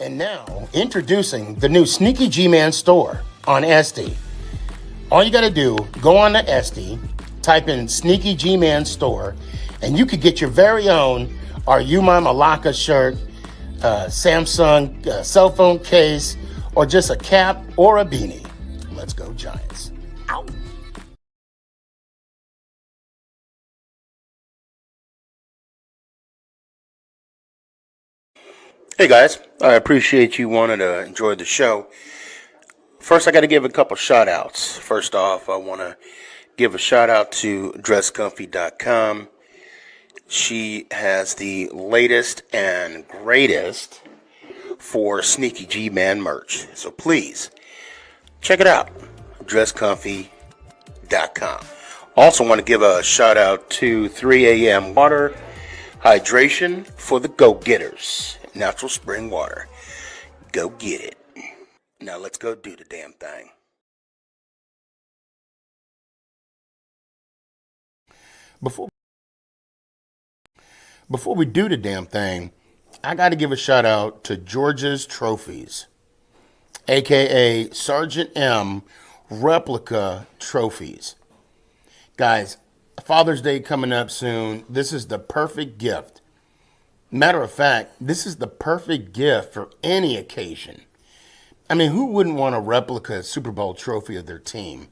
And now, introducing the new SneakyG Man store on SD. All you got to do, go on to SD, type in SneakyG Man store, and you could get your very own Are You My Malacca shirt, Samsung cell phone case, or just a cap or a beanie. Let's go Giants. Ow. Hey guys, I appreciate you wanting to enjoy the show. First, I got to give a couple shout outs. First off, I want to give a shout out to dresscomfy.com. She has the latest and greatest for SneakyG Man merch. So please, check it out. dresscomfy.com. Also want to give a shout out to 3 a.m. Water Hydration for the go-getters. Natural spring water. Go get it. Now let's go do the damn thing. Before we do the damn thing, I got to give a shout out to George's Trophies, aka Sergeant M Replica Trophies. Guys, Father's Day coming up soon. This is the perfect gift. Matter of fact, this is the perfect gift for any occasion. I mean, who wouldn't want a replica Super Bowl trophy of their team?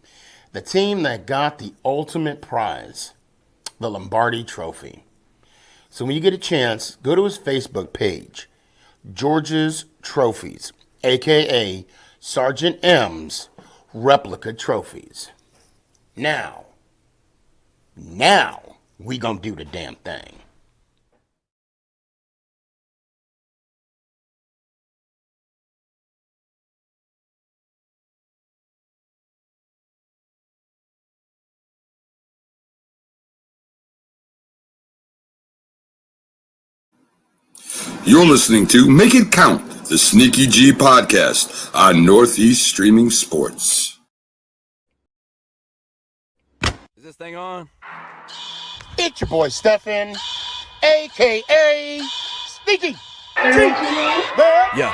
The team that got the ultimate prize, the Lombardi Trophy. So when you get a chance, go to his Facebook page, George's Trophies, a.k.a. Sergeant M's Replica Trophies. Now, we gonna do the damn thing. You're listening to Make It Count, the SneakyG podcast on Northeast Streaming Sports. Is this thing on? It's your boy Stefan, a.k.a. SneakyG. Yeah.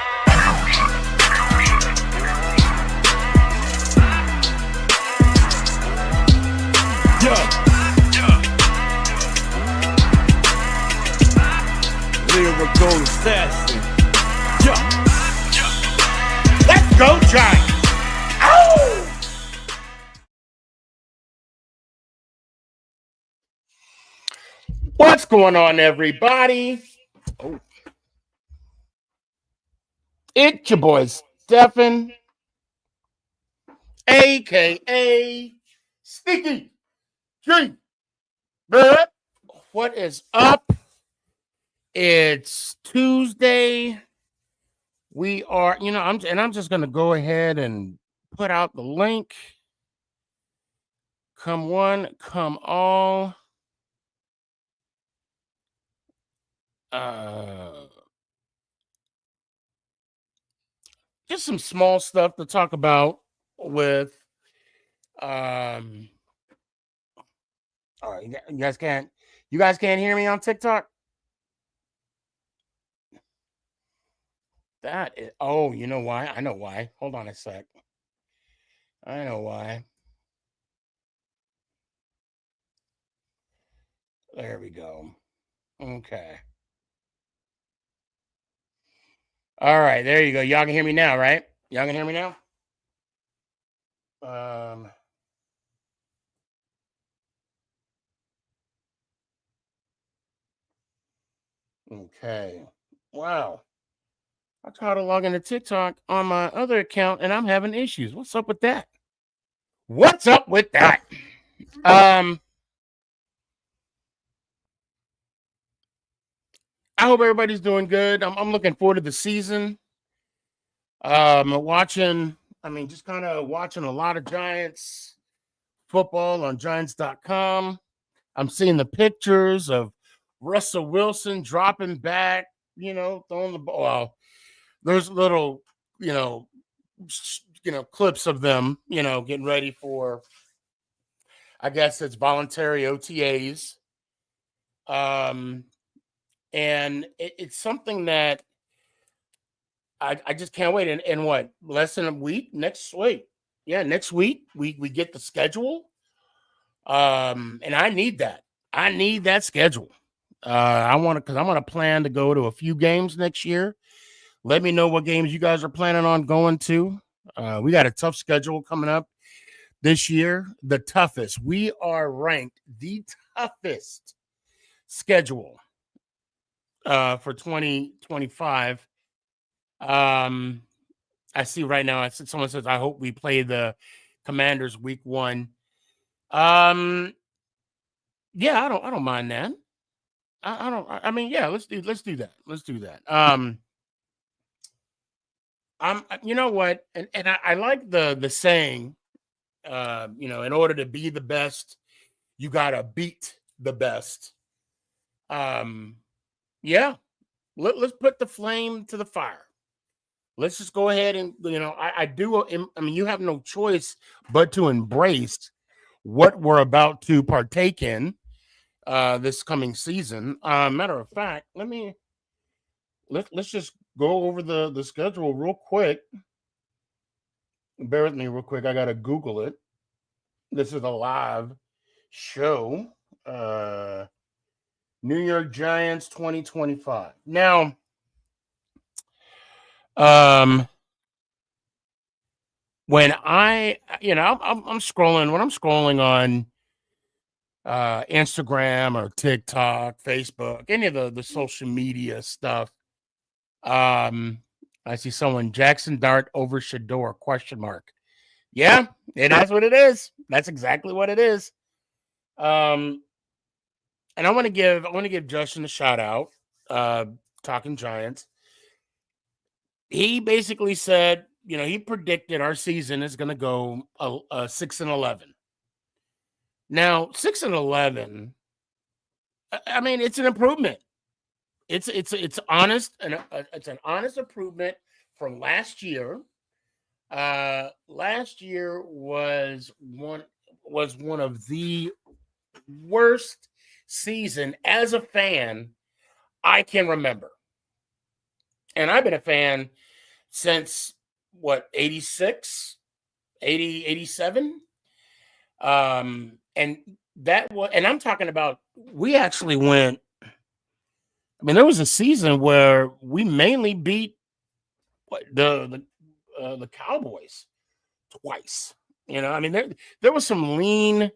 Yeah. Lyrical assassin. Yeah. Let's go Giants. Ow! What's going on, everybody? Oh. It's your boy Stefan, a.k.a. SneakyG. What is up? It's Tuesday. We are, I'm just going to go ahead and put out the link. Come one, come all. Just some small stuff to talk about with, all right, you guys can't hear me on TikTok? You know why? I know why. Hold on a sec. I know why. There we go. Okay. All right, there you go. Y'all can hear me now, right? Y'all can hear me now? Okay. Wow. I tried to log into TikTok on my other account and I'm having issues. What's up with that? I hope everybody's doing good. I'm looking forward to the season. Just kind of watching a lot of Giants football on Giants.com. I'm seeing the pictures of Russell Wilson dropping back, throwing the ball. Well, there's little, clips of them, getting ready for, I guess it's voluntary OTAs. And it's something that I just can't wait. And what, less than a week? Next week. Yeah, next week we get the schedule. And I need that. I need that schedule. I want to, because I'm going to plan to go to a few games next year. Let me know what games you guys are planning on going to. We got a tough schedule coming up this year, the toughest. We are ranked the toughest schedule for 2025. I see right now. Someone says, "I hope we play the Commanders week 1." Yeah, I don't mind that. I don't. I mean, yeah, let's do that. Let's do that. You know what, and I like the saying. In order to be the best, you gotta beat the best. Yeah, let's put the flame to the fire. Let's just go ahead and, I do. I mean, you have no choice but to embrace what we're about to partake in this coming season. Matter of fact, let's just go over the schedule real quick. Bear with me real quick. I gotta Google it. This is a live show. New York Giants 2025. Now, when I'm scrolling, when I'm scrolling on Instagram or TikTok, Facebook, any of the social media stuff, I see someone, Jackson Dart over Shador, ? Yeah, and that's what it is. That's exactly what it is. And I want to give Justin a shout out. Talking Giants. He basically said, he predicted our season is going to go 6-11. Now, 6-11. I mean, it's an improvement. It's honest, and it's an honest improvement from last year. Last year was one of the worst season as a fan I can remember. And I've been a fan since 86, 80, 87. And that was, and I'm talking about, we actually went, I mean, there was a season where we mainly beat the Cowboys twice. I mean, there was some lean,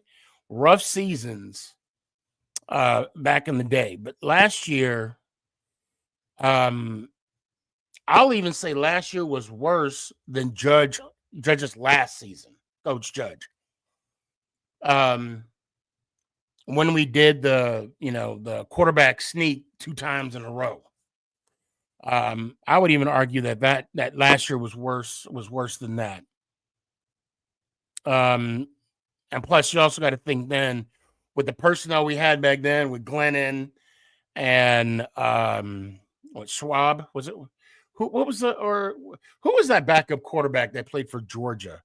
rough seasons back in the day, but last year, I'll even say last year was worse than Judge's last season, Coach Judge. When we did the quarterback sneak 2 times in a row. I would even argue that last year was worse than that. And plus, you also got to think then with the personnel we had back then with Glennon and Schwab, was it? Who was that backup quarterback that played for Georgia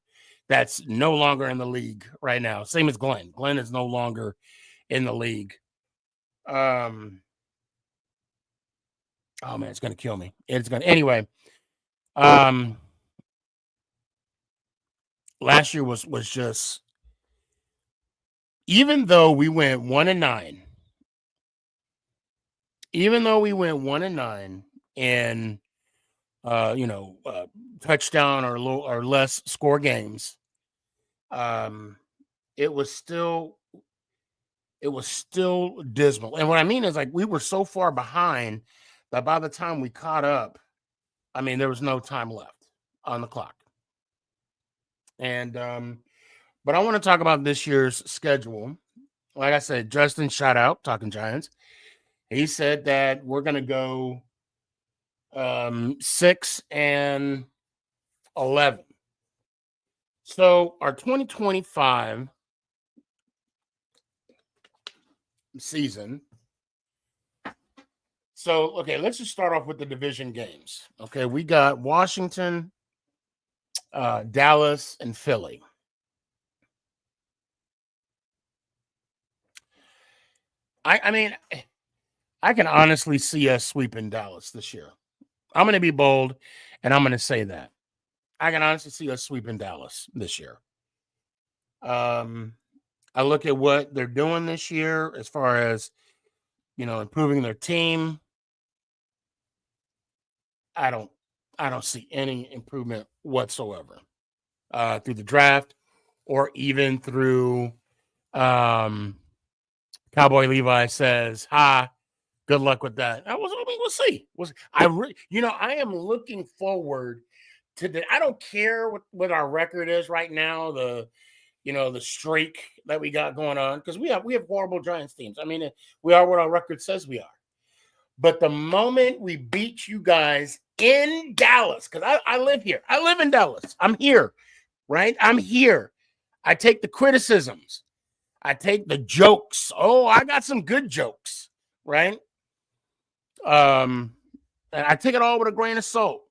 that's no longer in the league right now? Same as Glenn. Glenn is no longer in the league. Oh man, it's gonna kill me. Anyway. Last year was just, even though we went 1-9, and touchdown or less score games, it was still dismal. And what I mean is, like, we were so far behind that by the time we caught up, I mean, there was no time left on the clock. And but I want to talk about this year's schedule. Like I said, Justin, shout out, Talking Giants. He said that we're going to go 6-11. So our 2025 season. So, okay, let's just start off with the division games. Okay, we got Washington, Dallas, and Philly. I mean, I can honestly see us sweeping Dallas this year. I'm going to be bold, And I'm going to say that. I can honestly see us sweeping Dallas this year. I look at what they're doing this year as far as, improving their team. I don't see any improvement whatsoever through the draft or even through Cowboy Levi says, "Ha, good luck with that." We'll see. I am looking forward to I don't care what our record is right now. The streak that we got going on, because we have horrible Giants teams. I mean, we are what our record says we are. But the moment we beat you guys in Dallas, because I live here. I live in Dallas. I'm here, right? I'm here. I take the criticisms. I take the jokes. Oh, I got some good jokes, right? And I take it all with a grain of salt.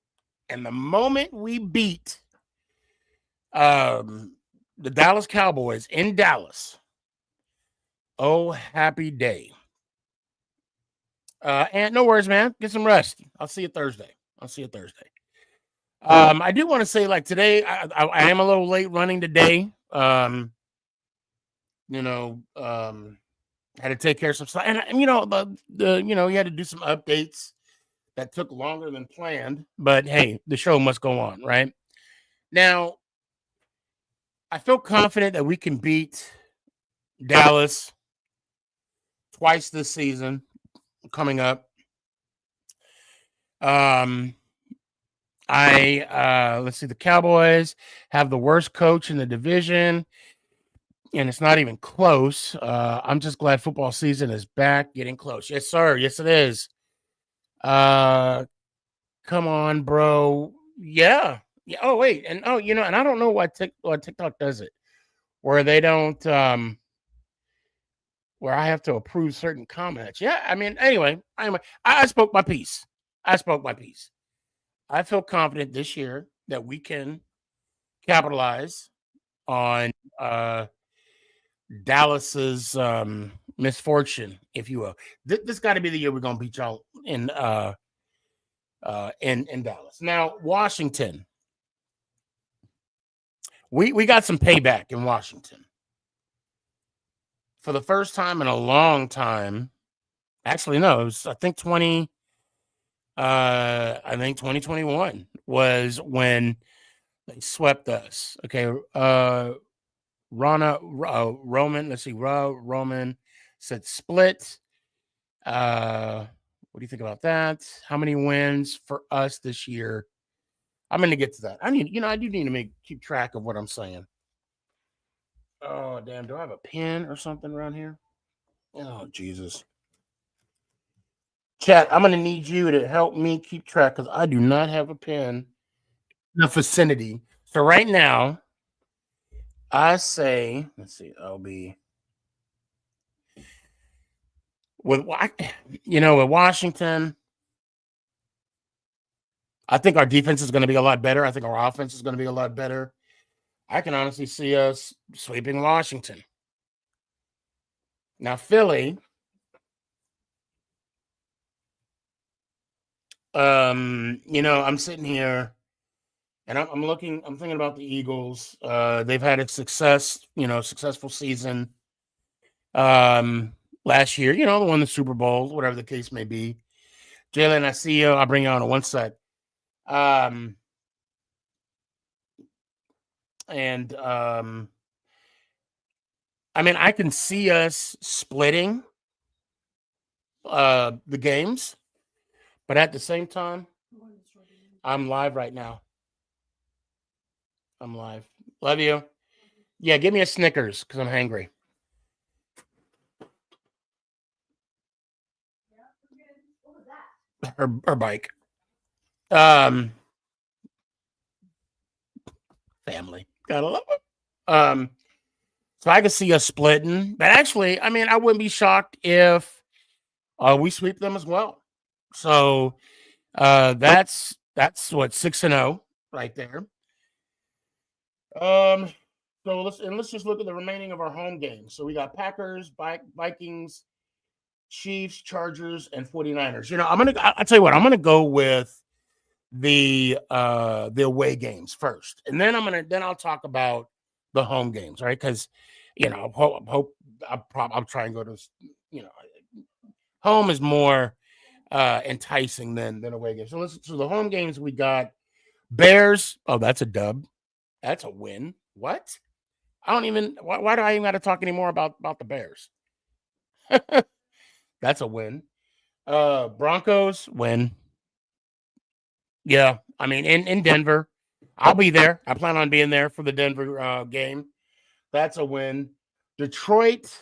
And the moment we beat the Dallas Cowboys in Dallas, oh, happy day. And no worries, man. Get some rest. I'll see you Thursday. I do want to say, like, today, I am a little late running today. Had to take care of some stuff, and you had to do some updates that took longer than planned. But hey, the show must go on, right? Now, I feel confident that we can beat Dallas twice this season coming up. Let's see, the Cowboys have the worst coach in the division, and it's not even close. I'm just glad football season is back, getting close. Yes, sir. Yes, it is. Come on, bro. Yeah. Oh, wait. And and I don't know why TikTok does it, where they don't where I have to approve certain comments. Yeah, I mean, anyway, I spoke my piece. I feel confident this year that we can capitalize on Dallas's misfortune, if you will. This got to be the year we're gonna beat y'all in Dallas. Now, Washington, we got some payback in Washington for the first time in a long time. Actually, no, it was I think 2021 was when they swept us. Okay, Roman. Let's see, Roman said split. What do you think about that? How many wins for us this year? I'm going to get to that. I do need to keep track of what I'm saying. Oh, damn. Do I have a pen or something around here? Oh, Jesus. Chat, I'm going to need you to help me keep track because I do not have a pen in the vicinity. So right now, I say, let's see, I'll be with Washington. I think our defense is going to be a lot better. I think our offense is going to be a lot better. I can honestly see us sweeping Washington. Now, Philly, I'm sitting here and I'm thinking about the Eagles. They've had a successful season last year, they won the Super Bowl, whatever the case may be. Jalen, I see you. I'll bring you on in one sec. I can see us splitting the games, but at the same time, I'm live right now. I'm live. Love you. Yeah, give me a Snickers because I'm hangry. Her bike. Family. Gotta love it. So I can see us splitting. But actually, I wouldn't be shocked if we sweep them as well. So that's what 6-0 right there. So let's just look at the remaining of our home games. So we got Packers, Vikings, Chiefs, Chargers, and 49ers. I'll tell you what, I'm gonna go with the away games first, and then I'll talk about the home games, right? Because I'll try and go to home is more enticing than away games. So listen to the home games. We got Bears. Oh, that's a dub. That's a win. What? I don't even. Why do I even got to talk anymore about the Bears? That's a win. Broncos win. Yeah, I mean in Denver, I'll be there. I plan on being there for the Denver game. That's a win. Detroit.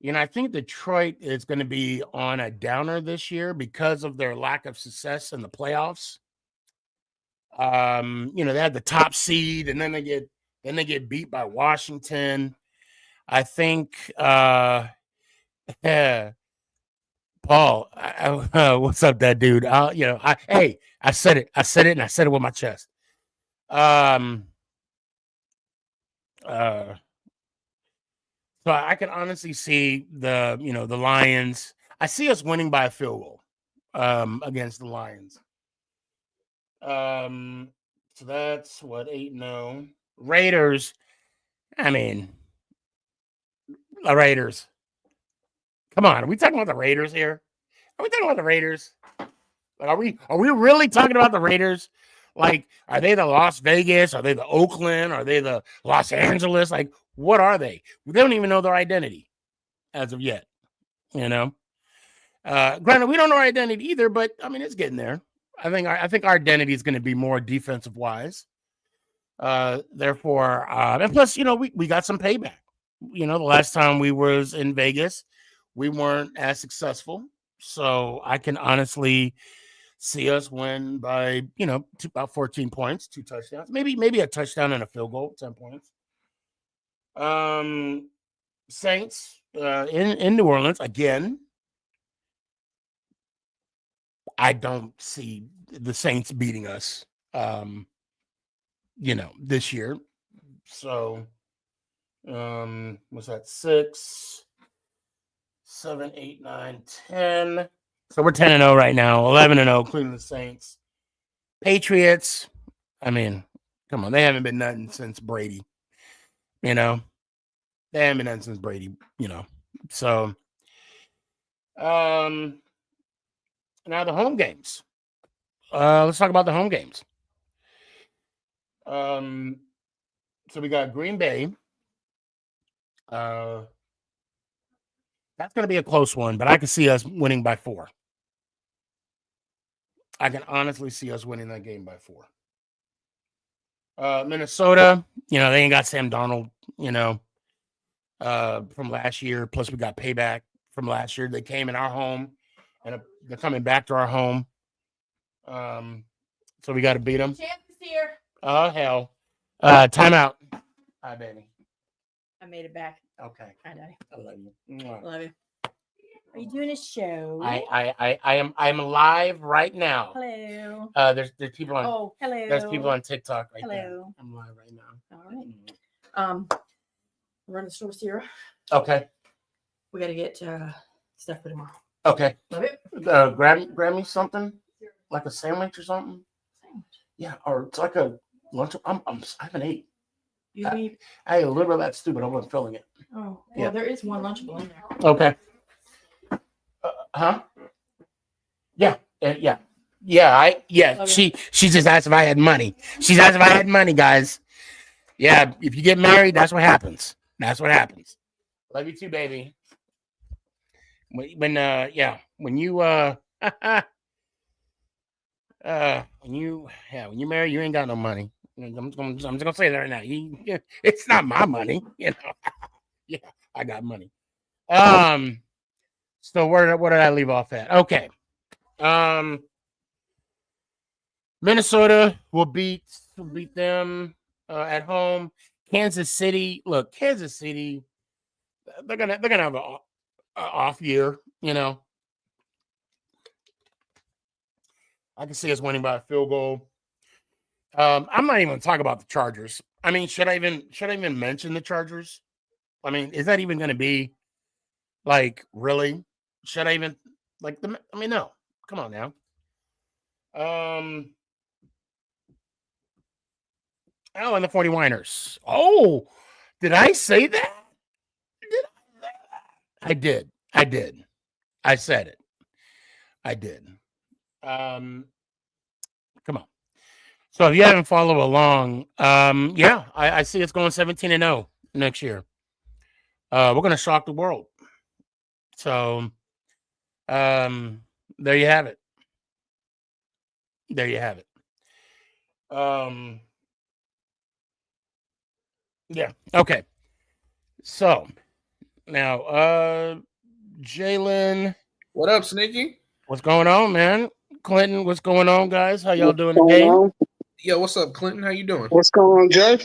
I think Detroit is going to be on a downer this year because of their lack of success in the playoffs. They had the top seed, and then they get beat by Washington. I think yeah, Paul, what's up, that dude? I said it, and I said it with my chest. So I can honestly see the Lions. I see us winning by a field goal against the Lions. So that's what 8-0. Raiders. I mean, the Raiders. Come on, are we talking about the Raiders here? Are we talking about the Raiders? Like, are we really talking about the Raiders? Like, are they the Las Vegas? Are they the Oakland? Are they the Los Angeles? Like, what are they? They don't even know their identity as of yet. Granted, we don't know our identity either, but I mean, it's getting there. I think our identity is going to be more defensive wise. Therefore, and plus, we got some payback. The last time we was in Vegas, we weren't as successful. So I can honestly see us win by, about 14 points, 2 touchdowns, maybe a touchdown and a field goal, 10 points. Saints in New Orleans again. I don't see the Saints beating us, this year. So, what's that? 6, 7, 8, 9, 10. So we're 10-0 right now. 11-0, including the Saints. Patriots. I mean, come on, they haven't been nothing since Brady. They haven't been nothing since Brady. So, now the home games. Let's talk about the home games. So we got Green Bay. That's going to be a close one, but I can see us winning by 4. I can honestly see us winning that game by 4. Minnesota, they ain't got Sam Darnold, from last year. Plus, we got payback from last year. They came in our home, and they're coming back to our home. So we got to beat them. Champ is here. Oh, hell. Timeout. Hi, baby. I made it back. Okay. Hi, Daddy. I love you. Love you. Are you doing a show? I'm live right now. Hello. There's people on. Oh, hello. There's people on TikTok right there. Hello. I'm live right now. All right. We're in the store, Sierra. Okay. We got to get stuff for tomorrow. Okay. Love it. Grab me something, like a sandwich or something. Sandwich. Yeah, or it's like a lunch. I haven't ate. You need. I ate a little bit of that stew, but I wasn't filling it. Oh, well, Yeah. there is one Lunchable in there. Okay. Huh? Yeah. Yeah. Yeah. Okay. She just asked if I had money. She's asked if I had money, guys. Yeah. If you get married, that's what happens. That's what happens. Love you too, baby. When you when you marry, you ain't got no money. I'm just gonna say that right now. It's not my money, Yeah, I got money. So where did I leave off at? Okay. Minnesota will beat them at home. Kansas City, Kansas City, they're gonna have an off year. I can see us winning by a field goal. I'm not even going to talk about the Chargers. I mean, should I even mention the Chargers? I mean, is that even going to be really? Should I even no? Come on now. Oh, and the 49ers. Oh, did I say that? I did. I said it. I did. Come on. So if you haven't followed along, yeah, I see it's going 17-0 next year. We're gonna shock the world. So there you have it. There you have it. Yeah. Okay. So now, Jalen, What up, Sneaky? what's going on, man? Clinton, what's going on, guys? How y'all doing today? Yo, what's up, Clinton? How you doing? What's going on, Jay?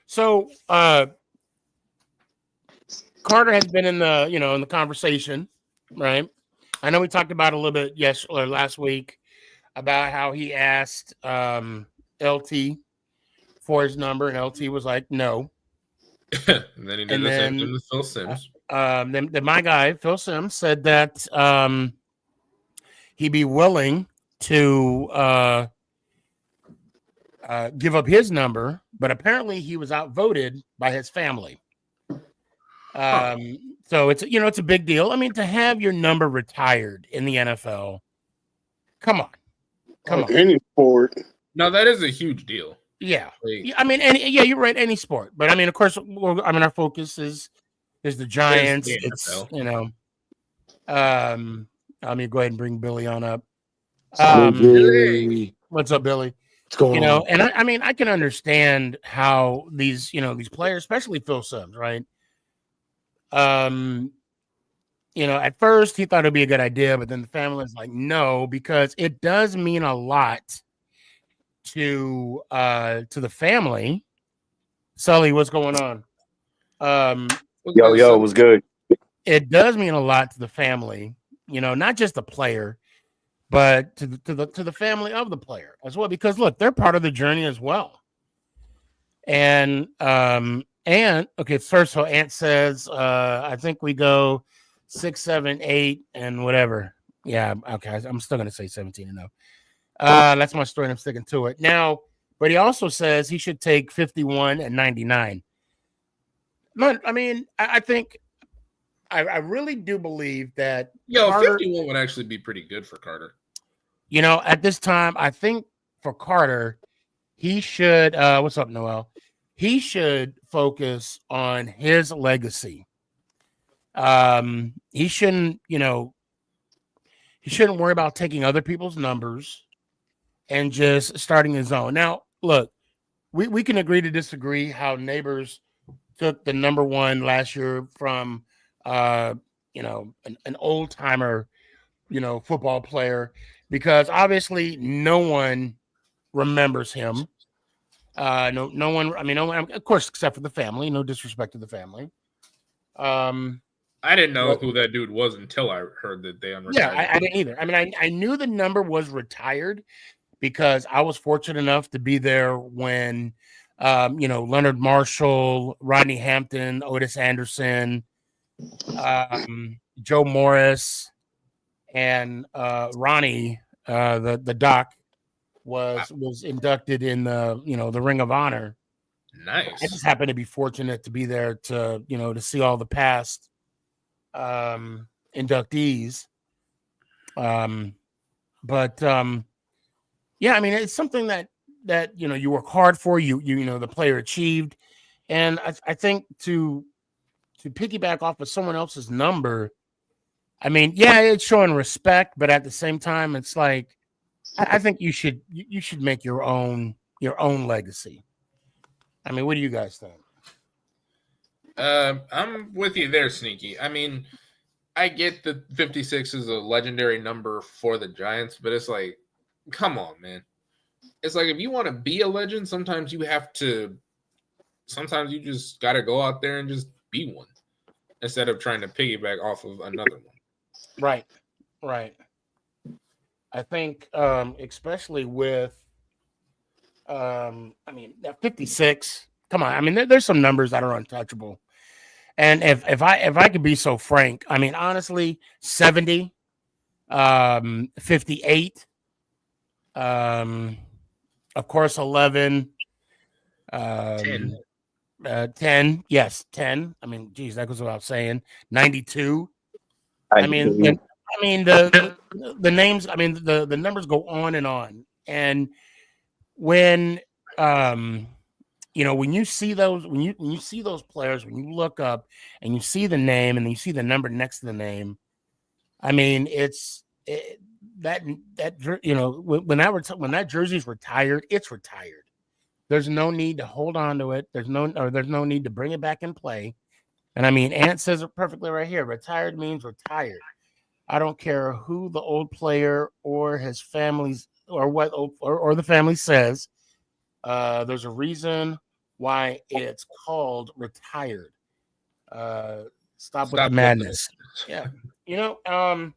So Carter has been in the conversation, right? I know we talked about it a little bit last week about how he asked LT for his number, and LT was like, no. And then he did the same thing with Phil Simms. Then my guy, Phil Simms, said that he'd be willing to give up his number, but apparently he was outvoted by his family. So it's a big deal. I mean, to have your number retired in the NFL, come on. Any sport. No, that is a huge deal. Yeah. Like, I mean, you're right. Any sport, but I mean, of course, our focus is the Giants. the It's NFL. Let me go ahead and bring Billy on up. Billy. What's up, Billy? What's going on? And I mean, I can understand how these players, especially Phil Simms, right? At first he thought it'd be a good idea, but then the family was like, no, because it does mean a lot to the family. Sully, what's going on? Yo, what's good? It does mean a lot to the family, not just the player, but to the family of the player as well, because look, they're part of the journey as well. And okay, first, so Ant says, I think we go 6, 7, 8, and whatever. Yeah, okay, I'm still gonna say 17-0. That's my story, and I'm sticking to it now. But he also says he should take 51 and 99. I mean, I think I really do believe that. Carter, 51 would actually be pretty good for Carter. At this time, I think for Carter, he should. What's up, Noel? He should focus on his legacy. He shouldn't worry about taking other people's numbers and just starting his own. Now, look, we can agree to disagree how Neighbors took the number 1 last year from an old timer, football player, because obviously no one remembers him. No one. I mean, no one, of course, except for the family. No disrespect to the family. I didn't know who that dude was until I heard that they unretired. Yeah, I didn't either. I mean, I knew the number was retired because I was fortunate enough to be there when, Leonard Marshall, Rodney Hampton, Otis Anderson, Joe Morris, and Ronnie, the doc, was inducted in the Ring of Honor. Nice. I just happened to be fortunate to be there to see all the past inductees. Yeah, I mean, it's something that you work hard for, the player achieved. And I think to piggyback off of someone else's number, I mean, yeah, it's showing respect, but at the same time, it's like, I think you should make your own legacy. I mean, what do you guys think? I'm with you there, Sneaky. I mean, I get that 56 is a legendary number for the Giants, but it's like, come on, man. It's like, if you want to be a legend, sometimes you just got to go out there and just be one instead of trying to piggyback off of another one. Right. I think, especially with, I mean, that 56, come on. I mean, there's some numbers that are untouchable. And if I could be so frank, I mean, honestly, 70, 58, of course, 11, 10. 10, yes, 10. I mean, geez, that goes without saying. 92. I I mean, do. the names. I mean, the numbers go on and on. And when when you see those, when you see those players, when you look up and you see the name and you see the number next to the name, I mean, when that jersey's retired, it's retired. There's no need to hold on to it. There's no need to bring it back in play. And I mean, Ant says it perfectly right here. Retired means retired. I don't care who the old player or his family's or what or the family says. There's a reason why it's called retired. Stop with the madness. Yeah, and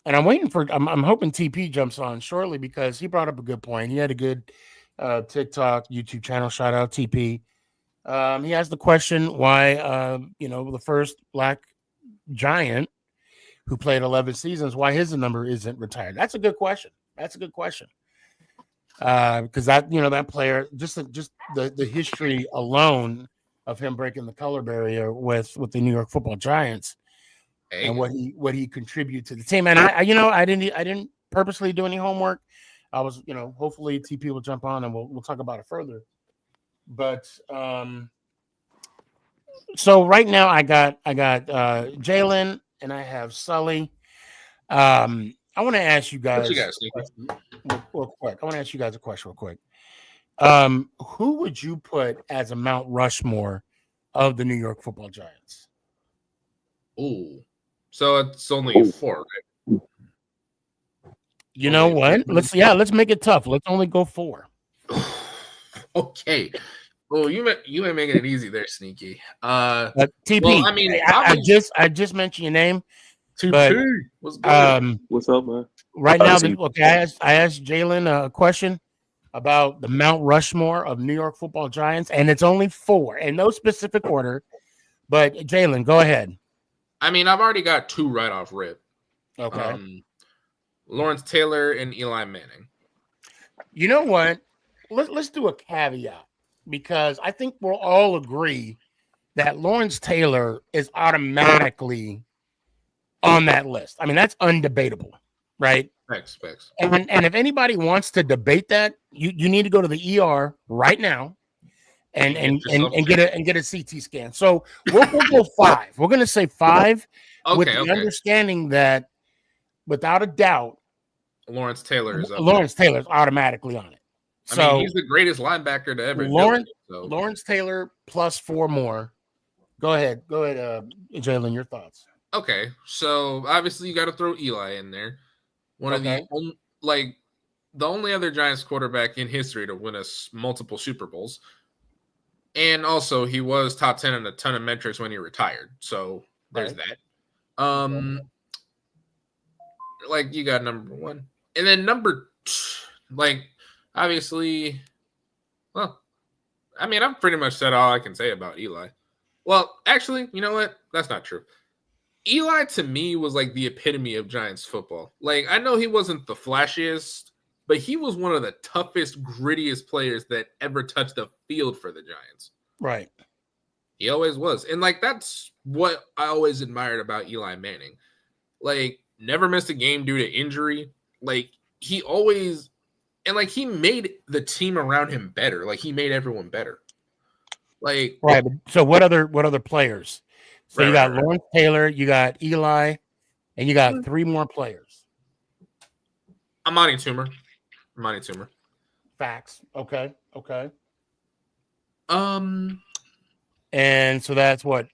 I'm waiting for. I'm hoping TP jumps on shortly because he brought up a good point. He had a good TikTok, YouTube channel. Shout out TP. He has the question why the first black giant who played 11 seasons, why his number isn't retired. That's a good question. Because that player, just the history alone of him breaking the color barrier with the New York Football Giants and what he contributed to the team. And I didn't purposely do any homework. I was, hopefully TP will jump on and we'll talk about it further. But so right now I got Jalen and I have Sully. I want to ask you guys. What you got, Sneaky? Real quick. I want to ask you guys a question real quick. Who would you put as a Mount Rushmore of the New York Football Giants? Ooh. So it's only 4, right? You know what? Let's make it tough. Let's only go 4. Okay. Well, you ain't making it easy there, Sneaky. TP. Well, I mean, I just mentioned your name. TP. What's good? What's up, man? Right now, I asked Jalen a question about the Mount Rushmore of New York Football Giants, and it's only 4 in no specific order. But Jalen, go ahead. I mean, I've already got 2 right off rip. Okay. Lawrence Taylor and Eli Manning. You know what? Let's do a caveat because I think we'll all agree that Lawrence Taylor is automatically on that list. I mean, that's undebatable, right? Thanks. And if anybody wants to debate that, you need to go to the ER right now and get a CT scan. So we'll go 5. We're gonna say 5 with the understanding that without a doubt, Lawrence Taylor is up. Lawrence Taylor's automatically on it. I mean, he's the greatest linebacker to ever do it. So. Lawrence Taylor plus 4 more. Go ahead, Jalen. Your thoughts? Okay, so obviously you got to throw Eli in there. One of the only other Giants quarterback in history to win us multiple Super Bowls, and also he was top 10 in a ton of metrics when he retired. So there's that. You got number 1, and then number 2, obviously. Well, I mean, I've pretty much said all I can say about Eli. Well, actually, you know what? That's not true. Eli, to me, was like the epitome of Giants football. I know he wasn't the flashiest, but he was one of the toughest, grittiest players that ever touched the field for the Giants. Right. He always was. And, that's what I always admired about Eli Manning. Never missed a game due to injury. He always – and, he made the team around him better. He made everyone better. Right. So what other players? So you got Lawrence Taylor, you got Eli, and you got 3 more players. Amani Toomer. Facts. Okay. And so that's what,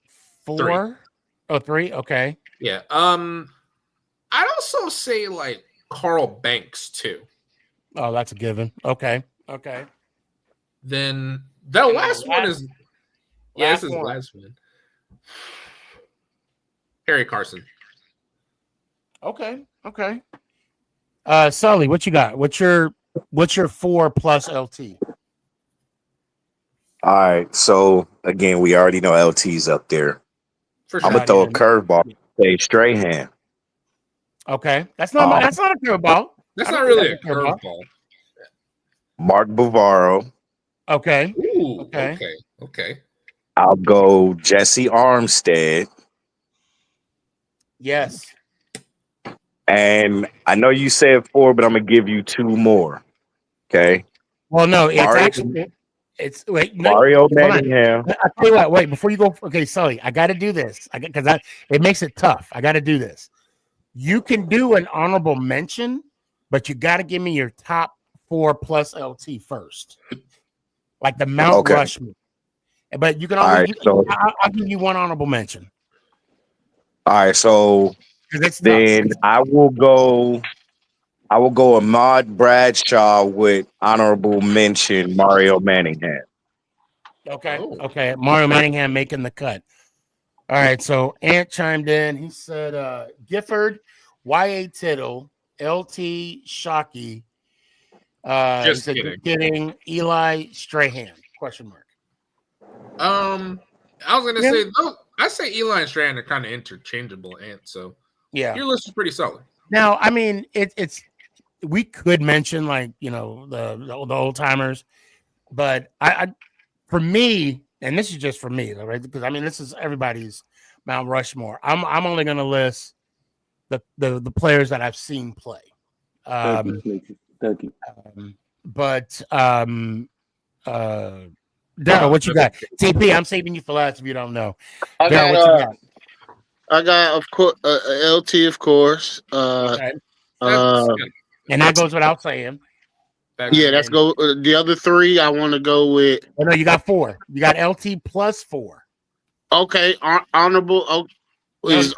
4? 3. Oh, 3. Okay. Yeah. I'd also say Carl Banks too. Oh, that's a given. Okay. Then the last one is this is the last one. Harry Carson. Okay. Sully, what you got? What's your 4 plus LT? All right. So again, we already know LT's up there. For I'm sure. gonna throw a Yeah. curveball. Say Strahan. Okay, that's Um, not a curveball. That's I not don't think really that's a a curveball. curveball. Mark Bavaro. Okay, Ooh, okay, okay. I'll go Jesse Armstead. yes. And I know you said 4, but I'm gonna give you 2 more. Okay. Well, no, it's Mario actually it's wait. No, Mario hold on. Manningham. I'll tell you what. Wait, before you go. Okay, Sully, I got to do this. It makes it tough. I got to do this. You can do an honorable mention, but you got to give me your top 4 plus LT first, like the Mount Okay. Rushmore. But you can All only. right. So I'll give you one honorable mention so because it's tough. then I will go Ahmad Bradshaw with honorable mention Mario Manningham. Okay. Oh, Okay. Mario Manningham making the cut. All right. So Ant chimed in. He said Gifford, Y.A. Tittle, LT Shockey. He just said kidding. just kidding. Eli Strahan. Question mark. I was gonna Yeah. say though. I say Eli and Strand are kind of interchangeable, Ant. So Yeah. your list is pretty solid. Now, I mean, it's we could mention like the old timers, but I for me, and this is just for me, right? Because I mean, this is everybody's Mount Rushmore. I'm only going to list the players that I've seen play. Thank you, Sneaky. Thank you. But Daryl, what you got? TP, I'm saving you for last if you don't know. I Daryl, got what you got? I got of course LT, of course. Okay. That's And that goes without saying. Yeah, let's go. The other 3, I want to go with. Oh, no, you got 4. You got LT plus 4. Okay, honorable. Is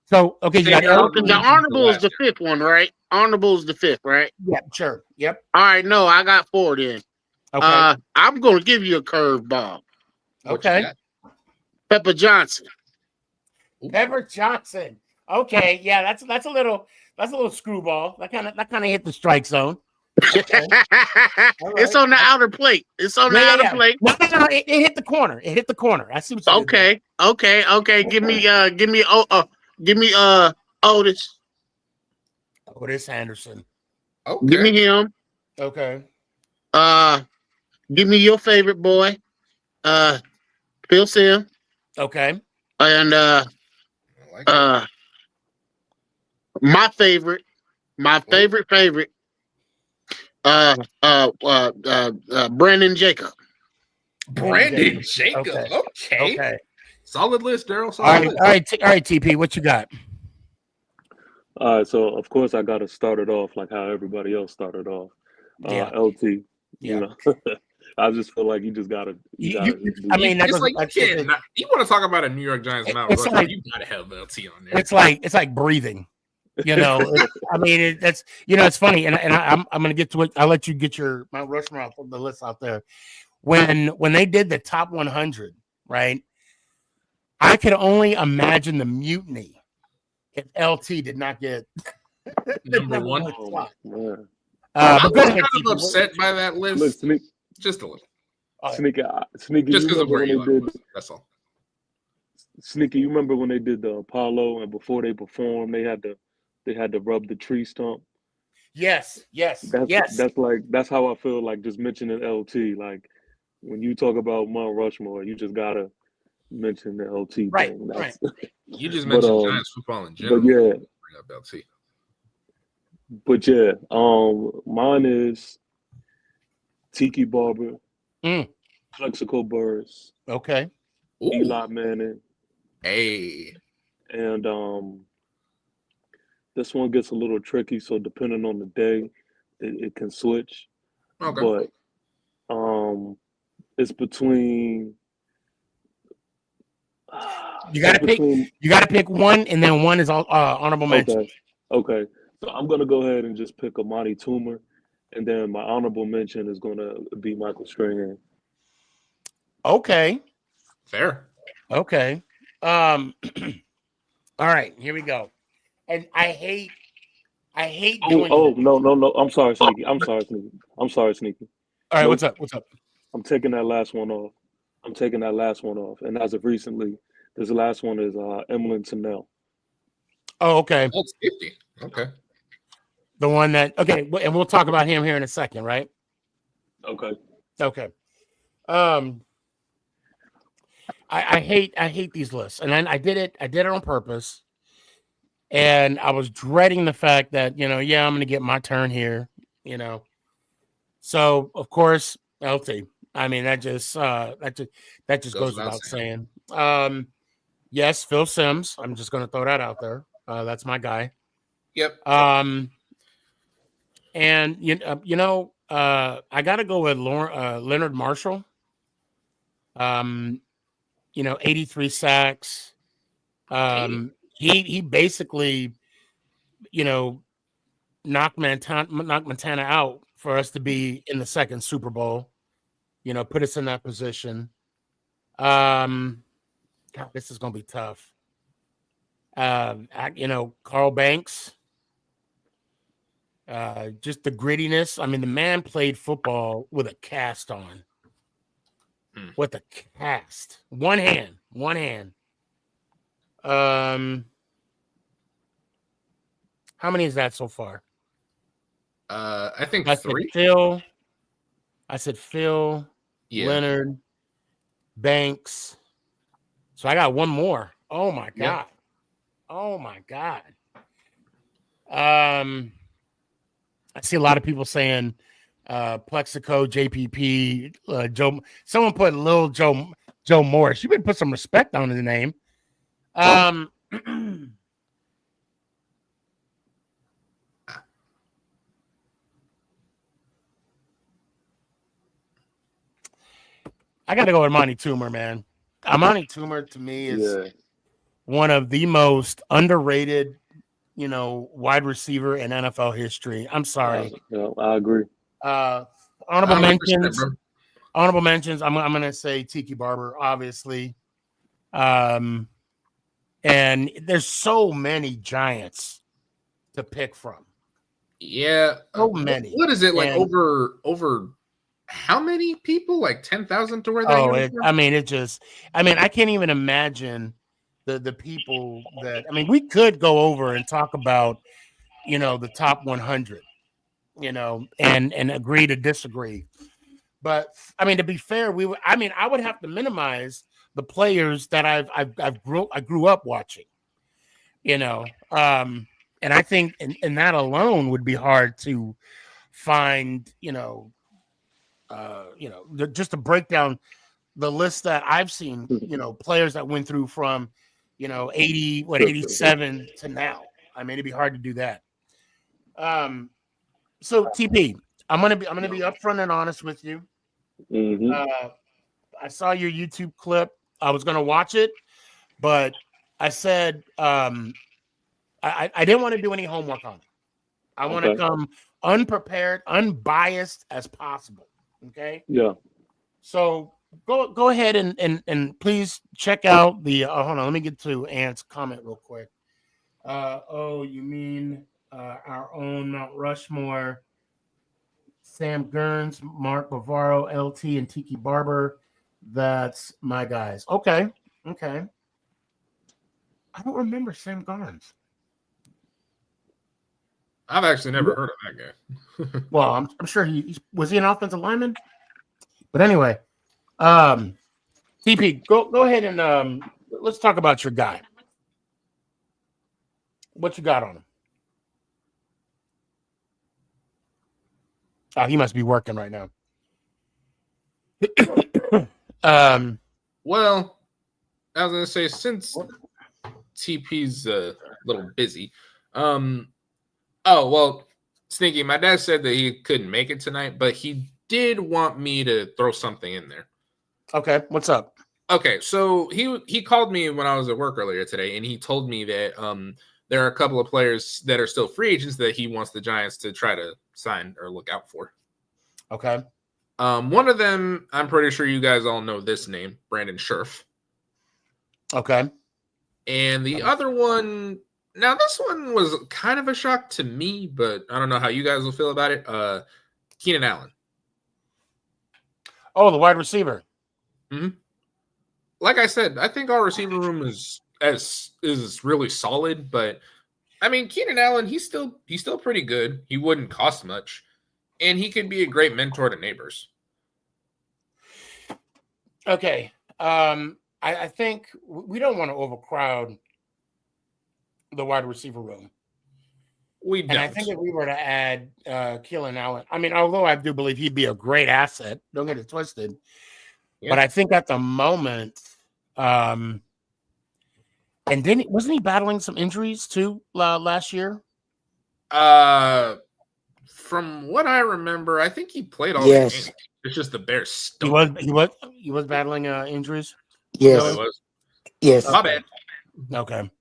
So okay, you got the LT. honorable is the 5th one, right? Honorable is the 5th, right? Yep, sure. Yep. All right, no, I got 4 then. Okay. I'm gonna give you a curveball. Okay. Pepper Johnson. Pepper Johnson. Okay, yeah, that's a little screwball. That kind of hit the strike zone. Okay. It's on the outer plate. It's on the outer plate. No, it hit the corner. It hit the corner. I see what you did there. Okay. Give me Otis. Otis Anderson. okay. Give me him. Okay. Give me your favorite boy, Phil Sim. Okay. And my favorite, Brandon Jacob. Brandon Jacob. Okay. Solid list, Daryl. All right, TP, what you got? All right, so of course I got to start it off like how everybody else started off. LT. Yeah. You know, I just feel like you just gotta. I mean, it's like you can't. You want to talk about a New York Giants Mount Rushmore? Like, you gotta have LT on there. It's like breathing. I mean, it's it's funny, and I'm gonna get to it. I'll let you get your Mount Rushmore off the list out there. When they did the top 100, right? I could only imagine the mutiny if LT did not get number 1 spot. I'm kind of upset by that list. Look, just a little. Sneaky. Just because of where you are. That's all. Sneaky, you remember when they did the Apollo and before they performed, they had to rub the tree stump. Yes. That's how I feel like just mentioning LT. Like when you talk about Mount Rushmore, you just gotta mention the LT thing. Right. You just mentioned Giants football in general. But yeah, bring up LT. But yeah, mine is Tiki Barber, Plexico Burris, okay, Eli Manning, and this one gets a little tricky. So depending on the day, it can switch. Okay, but it's between. You gotta pick one, and then one is honorable mention. Okay. So I'm gonna go ahead and just pick Amani Toomer, and then my honorable mention is gonna be Michael Strahan. Okay. Fair. Okay. All right, here we go. And I hate doing no. I'm sorry, Sneaky. All right, All right, what's up? I'm taking that last one off. And as of recently, this last one is Emlyn Tunnell. Oh, okay. That's 50. Okay. The one that and we'll talk about him here in a second, right? Okay. Okay. I hate these lists, and I did it on purpose, and I was dreading the fact that I'm going to get my turn here, So of course, LT. I mean, that just goes without saying. Yes, Phil Simms. I'm just going to throw that out there. That's my guy. Yep. And I got to go with Leonard Marshall. 83 sacks. He basically, knocked Montana out for us to be in the second Super Bowl. Put us in that position. God, this is gonna be tough. Carl Banks. Just the grittiness. I mean, the man played football with a cast on. With a cast. One hand. How many is that so far? I think I 3. said Phil, Yeah. Leonard, Banks. So I got one more. Oh my God. I see a lot of people saying Plexico, JPP, Joe. Someone put Lil Joe Morris. You better put some respect on the name. I got to go with Monty Toomer, man. Monty Toomer to me is one of the most underrated, wide receiver in NFL history. I'm sorry. I agree. Honorable mentions. Honorable mentions. I'm going to say Tiki Barber, obviously. And there's so many Giants to pick from. Yeah. So many. What is it like over how many people? Like 10,000 to wear that? I can't even imagine the people that. I mean, we could go over and talk about, the top 100, and agree to disagree. But I mean, to be fair, I would have to minimize the players that I grew up watching, and I think in that alone would be hard to find, just to break down the list that I've seen, players that went through from, 87 to now. I mean, it'd be hard to do that. So TP, I'm gonna be upfront and honest with you. Mm-hmm. I saw your YouTube clip. I was gonna watch it, but I said I didn't want to do any homework on it. I want to come unprepared, unbiased as possible. Okay. Yeah. So go ahead and please check out the. Hold on, let me get to Ant's comment real quick. You mean our own Mount Rushmore? Sam Gurns, Mark Bavaro, LT, and Tiki Barber. That's my guys. Okay. I don't remember Sam Gurns. I've actually never heard of that guy. Well, I'm sure he was he an offensive lineman. But anyway, TP, go ahead and let's talk about your guy. What you got on him? Oh, he must be working right now. Well, I was gonna say since TP's a little busy. Sneaky, my dad said that he couldn't make it tonight, but he did want me to throw something in there. Okay, what's up? Okay, so he called me when I was at work earlier today, and he told me that there are a couple of players that are still free agents that he wants the Giants to try to sign or look out for. Okay. One of them, I'm pretty sure you guys all know this name, Brandon Scherf. Okay. And the other one, now this one was kind of a shock to me, but I don't know how you guys will feel about it. Keenan Allen. Oh, the wide receiver. Like I said, I think our receiver room is really solid, but I mean, Keenan Allen, he's still pretty good. He wouldn't cost much, and he could be a great mentor to neighbors. Okay. I think we don't want to overcrowd the wide receiver room. We don't. And I think if we were to add Keenan Allen, I mean, although I do believe he'd be a great asset, don't get it twisted. Yeah. But I think at the moment, and wasn't he battling some injuries too last year? From what I remember, I think he played all Yes. the games. It's just the Bears stunk. He was battling injuries. Yes. No, it was. Yes. My bad. Okay.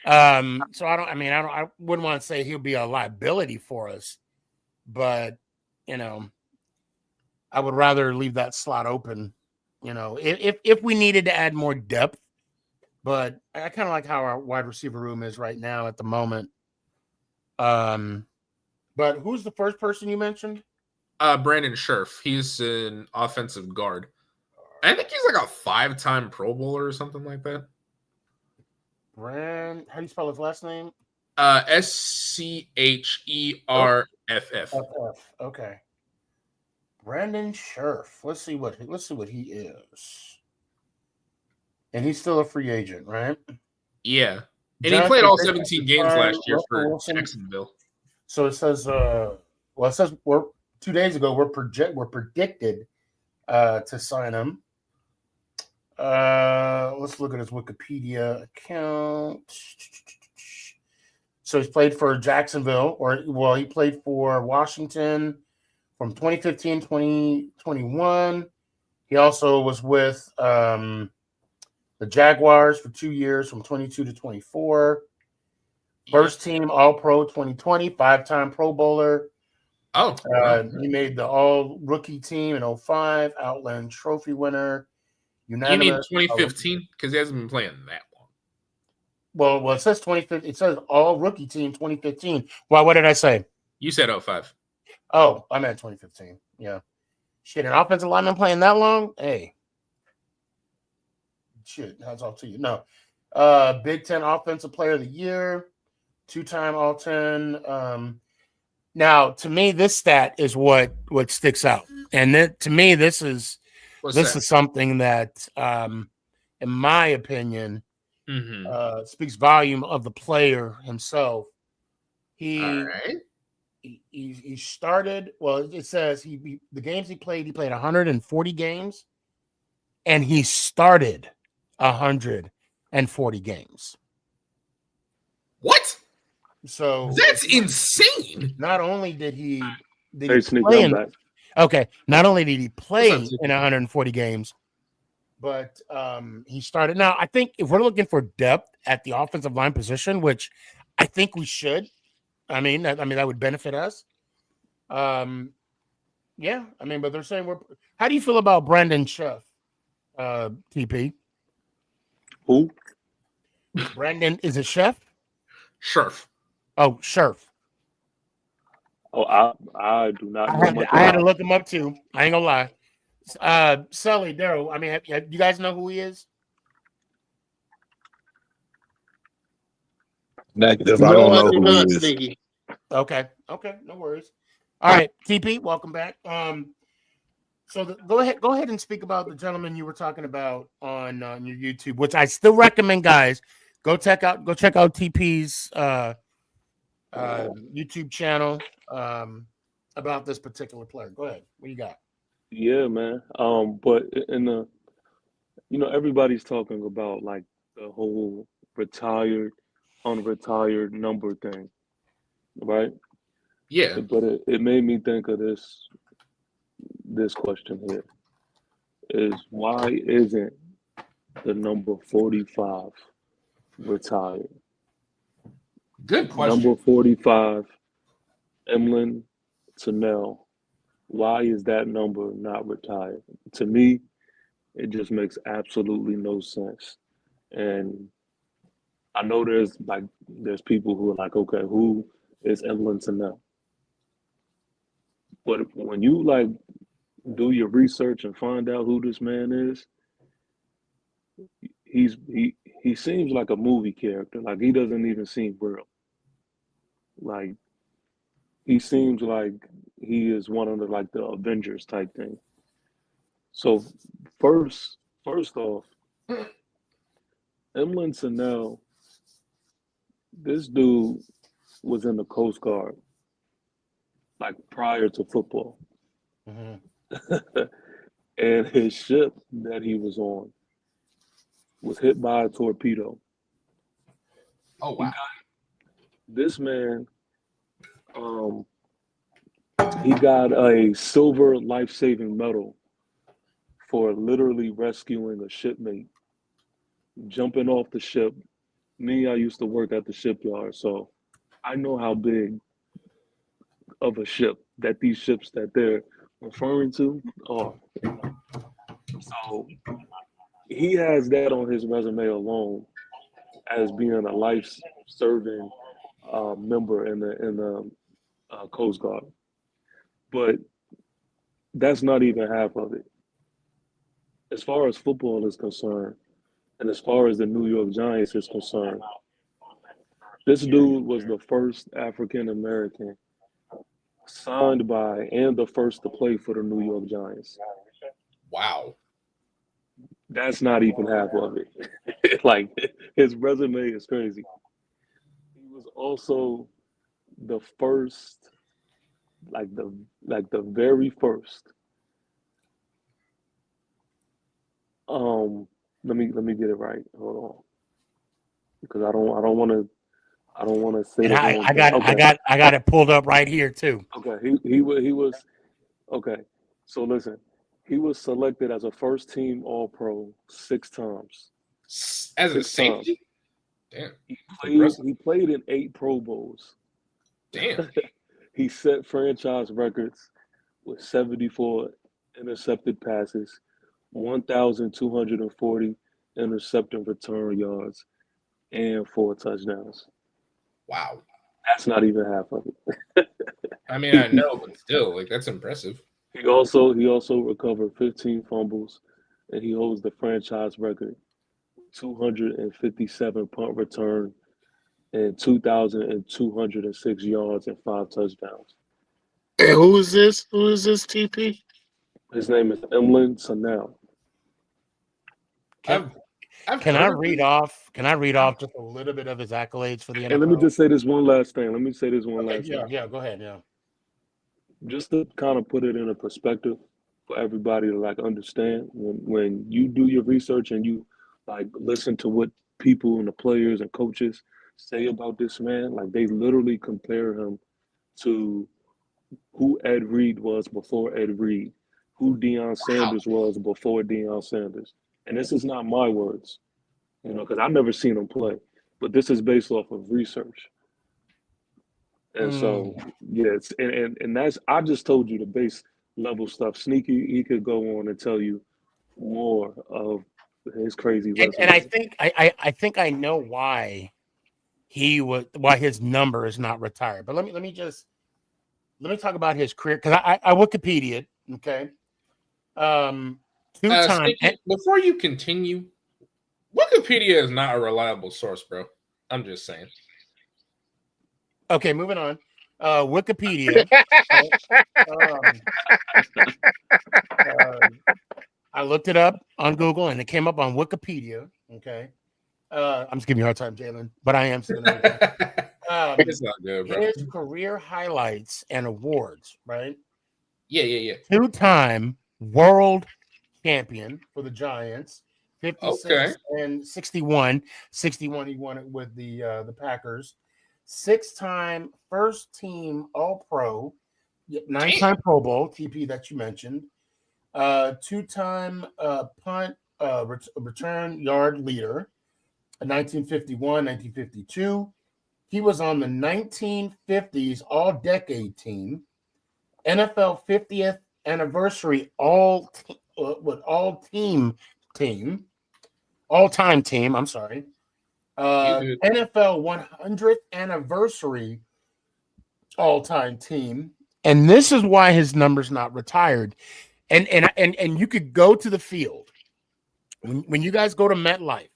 So I wouldn't want to say he'll be a liability for us, but I would rather leave that slot open, if we needed to add more depth. But I kind of like how our wide receiver room is right now at the moment. But who's the first person you mentioned? Brandon Scherf. He's an offensive guard. I think he's like a 5-time Pro Bowler or something like that. How do you spell his last name? Scherff. Okay. Brandon Scherf. Let's see what he is. And he's still a free agent, right? Yeah. And he played all 17 games last year for Jacksonville. So it says we're 2 days ago we're predicted to sign him. Let's look at his Wikipedia account. So he's played for Jacksonville, he played for Washington from 2015, 2021. He also was with the Jaguars for 2 years from 22 to 24. First team All-Pro 2020, 5-time Pro Bowler. Oh, he made the All-Rookie team in 2005, Outland Trophy winner. You mean 2015? Because he hasn't been playing that long. Well, it says 2015. It says All-Rookie team 2015. Why? What did I say? You said 05. Oh, I meant 2015. Yeah. Shit, an offensive lineman playing that long? Hey. Shit, how's all to you? No. Big Ten Offensive Player of the Year, 2-time All-10. Now, to me, this stat is what sticks out. And to me, this is something that, in my opinion, speaks volume of the player himself. He started. Well, it says the games he played 140 games, and he started 140 games. What? So that's insane. Not only did he play not only did he play in 140 games, but he started. Now, I think if we're looking for depth at the offensive line position, which I think we should, that would benefit us. But they're saying how do you feel about Brandon Scherf, TP? Who? Brandon, is it Chef? Scherf. Oh, Scherf. Oh, I do not know. I had to look him up too. I ain't gonna lie. Sully, Daryl, you guys know who he is? Negative. I don't know who he is. Sneaky. Okay, no worries. All right, TP, welcome back. So go ahead and speak about the gentleman you were talking about on your YouTube, which I still recommend, guys. Go check out TP's YouTube channel about this particular player. Go ahead. What you got? Yeah, man. But in the, everybody's talking about like the whole retired, unretired number thing, right? Yeah. But it made me think of this question here: is why isn't the number 45 retired? Good question. Number 45, Emlyn Tunnell. Why is that number not retired? To me, it just makes absolutely no sense. And I know there's people who are like, okay, who is Emlyn Tunnell? But when you do your research and find out who this man is. He seems like a movie character. Like he doesn't even seem real. Like he seems like he is one of the Avengers type thing. So first off, Emlyn Sennell, this dude was in the Coast Guard like prior to football. And his ship that he was on was hit by a torpedo. Oh wow. This man, he got a silver life-saving medal for literally rescuing a shipmate, jumping off the ship. Me, I used to work at the shipyard, so I know how big of a ship that these ships that they're referring to are. So he has that on his resume alone as being a life-serving member in the Coast Guard. But that's not even half of it. As far as football is concerned, and as far as the New York Giants is concerned, this dude was the first African American signed by and the first to play for the New York Giants. Wow. That's not even half of it. Like his resume is crazy. He was also the first, the very first. Let me get it right. Hold on, because I don't want to say. And the I wrong thing. got Okay. I got it pulled up right here too. Okay, he was okay. So listen, he was selected as a first team All Pro 6 times. As a 6 times. safety? Damn. He played in 8 Pro Bowls. Damn. He set franchise records with 74 intercepted passes, 1,240 intercepted return yards, and 4 touchdowns. Wow. That's not even half of it. I mean, I know, but still, like that's impressive. He also recovered 15 fumbles, and he holds the franchise record, 257 punt return, and 2,206 yards and 5 touchdowns. And who is this? Who is this, TP? His name is Emlyn Sennell. I've Can I heard of read him. off? Can I read off just a little bit of his accolades for the NFL? And let me just say this one last thing. Yeah, go ahead. Yeah. Just to kind of put it in a perspective for everybody to like understand, when you do your research and you like listen to what people and the players and coaches say about this man, like they literally compare him to who Ed Reed was before Ed Reed, who Deion Sanders was before Deion Sanders. And this is not my words, because I've never seen him play, but this is based off of research. And so, yes, and that's, I just told you the base level stuff. Sneaky, he could go on and tell you more of his crazy resume. And I think I know why why his number is not retired. But let me talk about his career, because I Wikipedia, okay. Sneaky, before you continue, Wikipedia is not a reliable source, bro. I'm just saying. Okay, moving on. Wikipedia. I looked it up on Google and it came up on Wikipedia. Okay. I'm just giving you a hard time, Jalen, but I am still. It's not good, bro. His career highlights and awards, right? Yeah. 2-time world champion for the Giants, 56 Okay. and 61. 61, he won it with the Packers. 6-time first team All-Pro, 9-time Pro Bowl, TP that you mentioned. 2-time punt return yard leader, 1951, 1952. He was on the 1950s All-Decade team, NFL 50th anniversary all-time team. I'm sorry. NFL 100th anniversary all-time team. And this is why his number's not retired. And you could go to the field when you guys go to MetLife.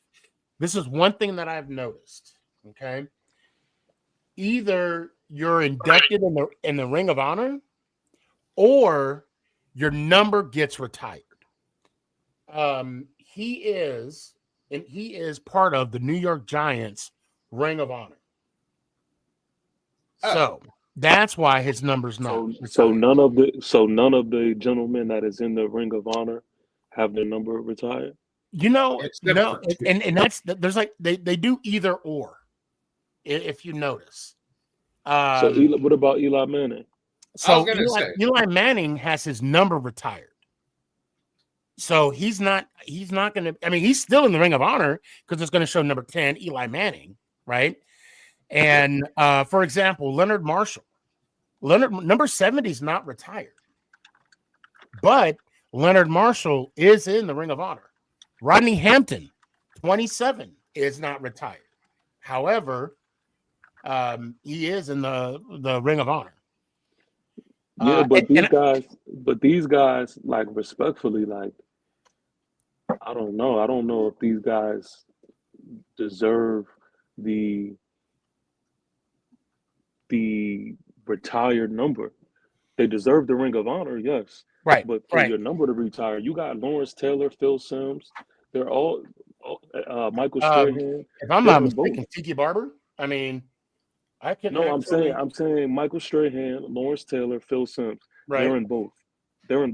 This is one thing that I've noticed. Okay, either you're inducted in the Ring of Honor, or your number gets retired. He is part of the New York Giants Ring of Honor. So that's why his number's not. So retired. none of the gentlemen that is in the Ring of Honor have their number retired. No, Except for two. and that's there's like they do either or, if you notice. So what about Eli Manning? So gonna say. Eli Manning has his number retired. So he's not going to. I mean, he's still in the Ring of Honor because it's going to show number 10, Eli Manning, right? And for example, Leonard Marshall, number 70 is not retired, but Leonard Marshall is in the Ring of Honor. Rodney Hampton, 27, is not retired. However, he is in the Ring of Honor. Yeah, but these guys, like, respectfully, like, I don't know. I don't know if these guys deserve the retired number. They deserve the Ring of Honor, yes. Right. But for your number to retire, you got Lawrence Taylor, Phil Simms. They're all Michael Strahan. If I'm not mistaken, Tiki Barber. I mean, I can. No, I'm saying Michael Strahan, Lawrence Taylor, Phil Simms. Right. They're in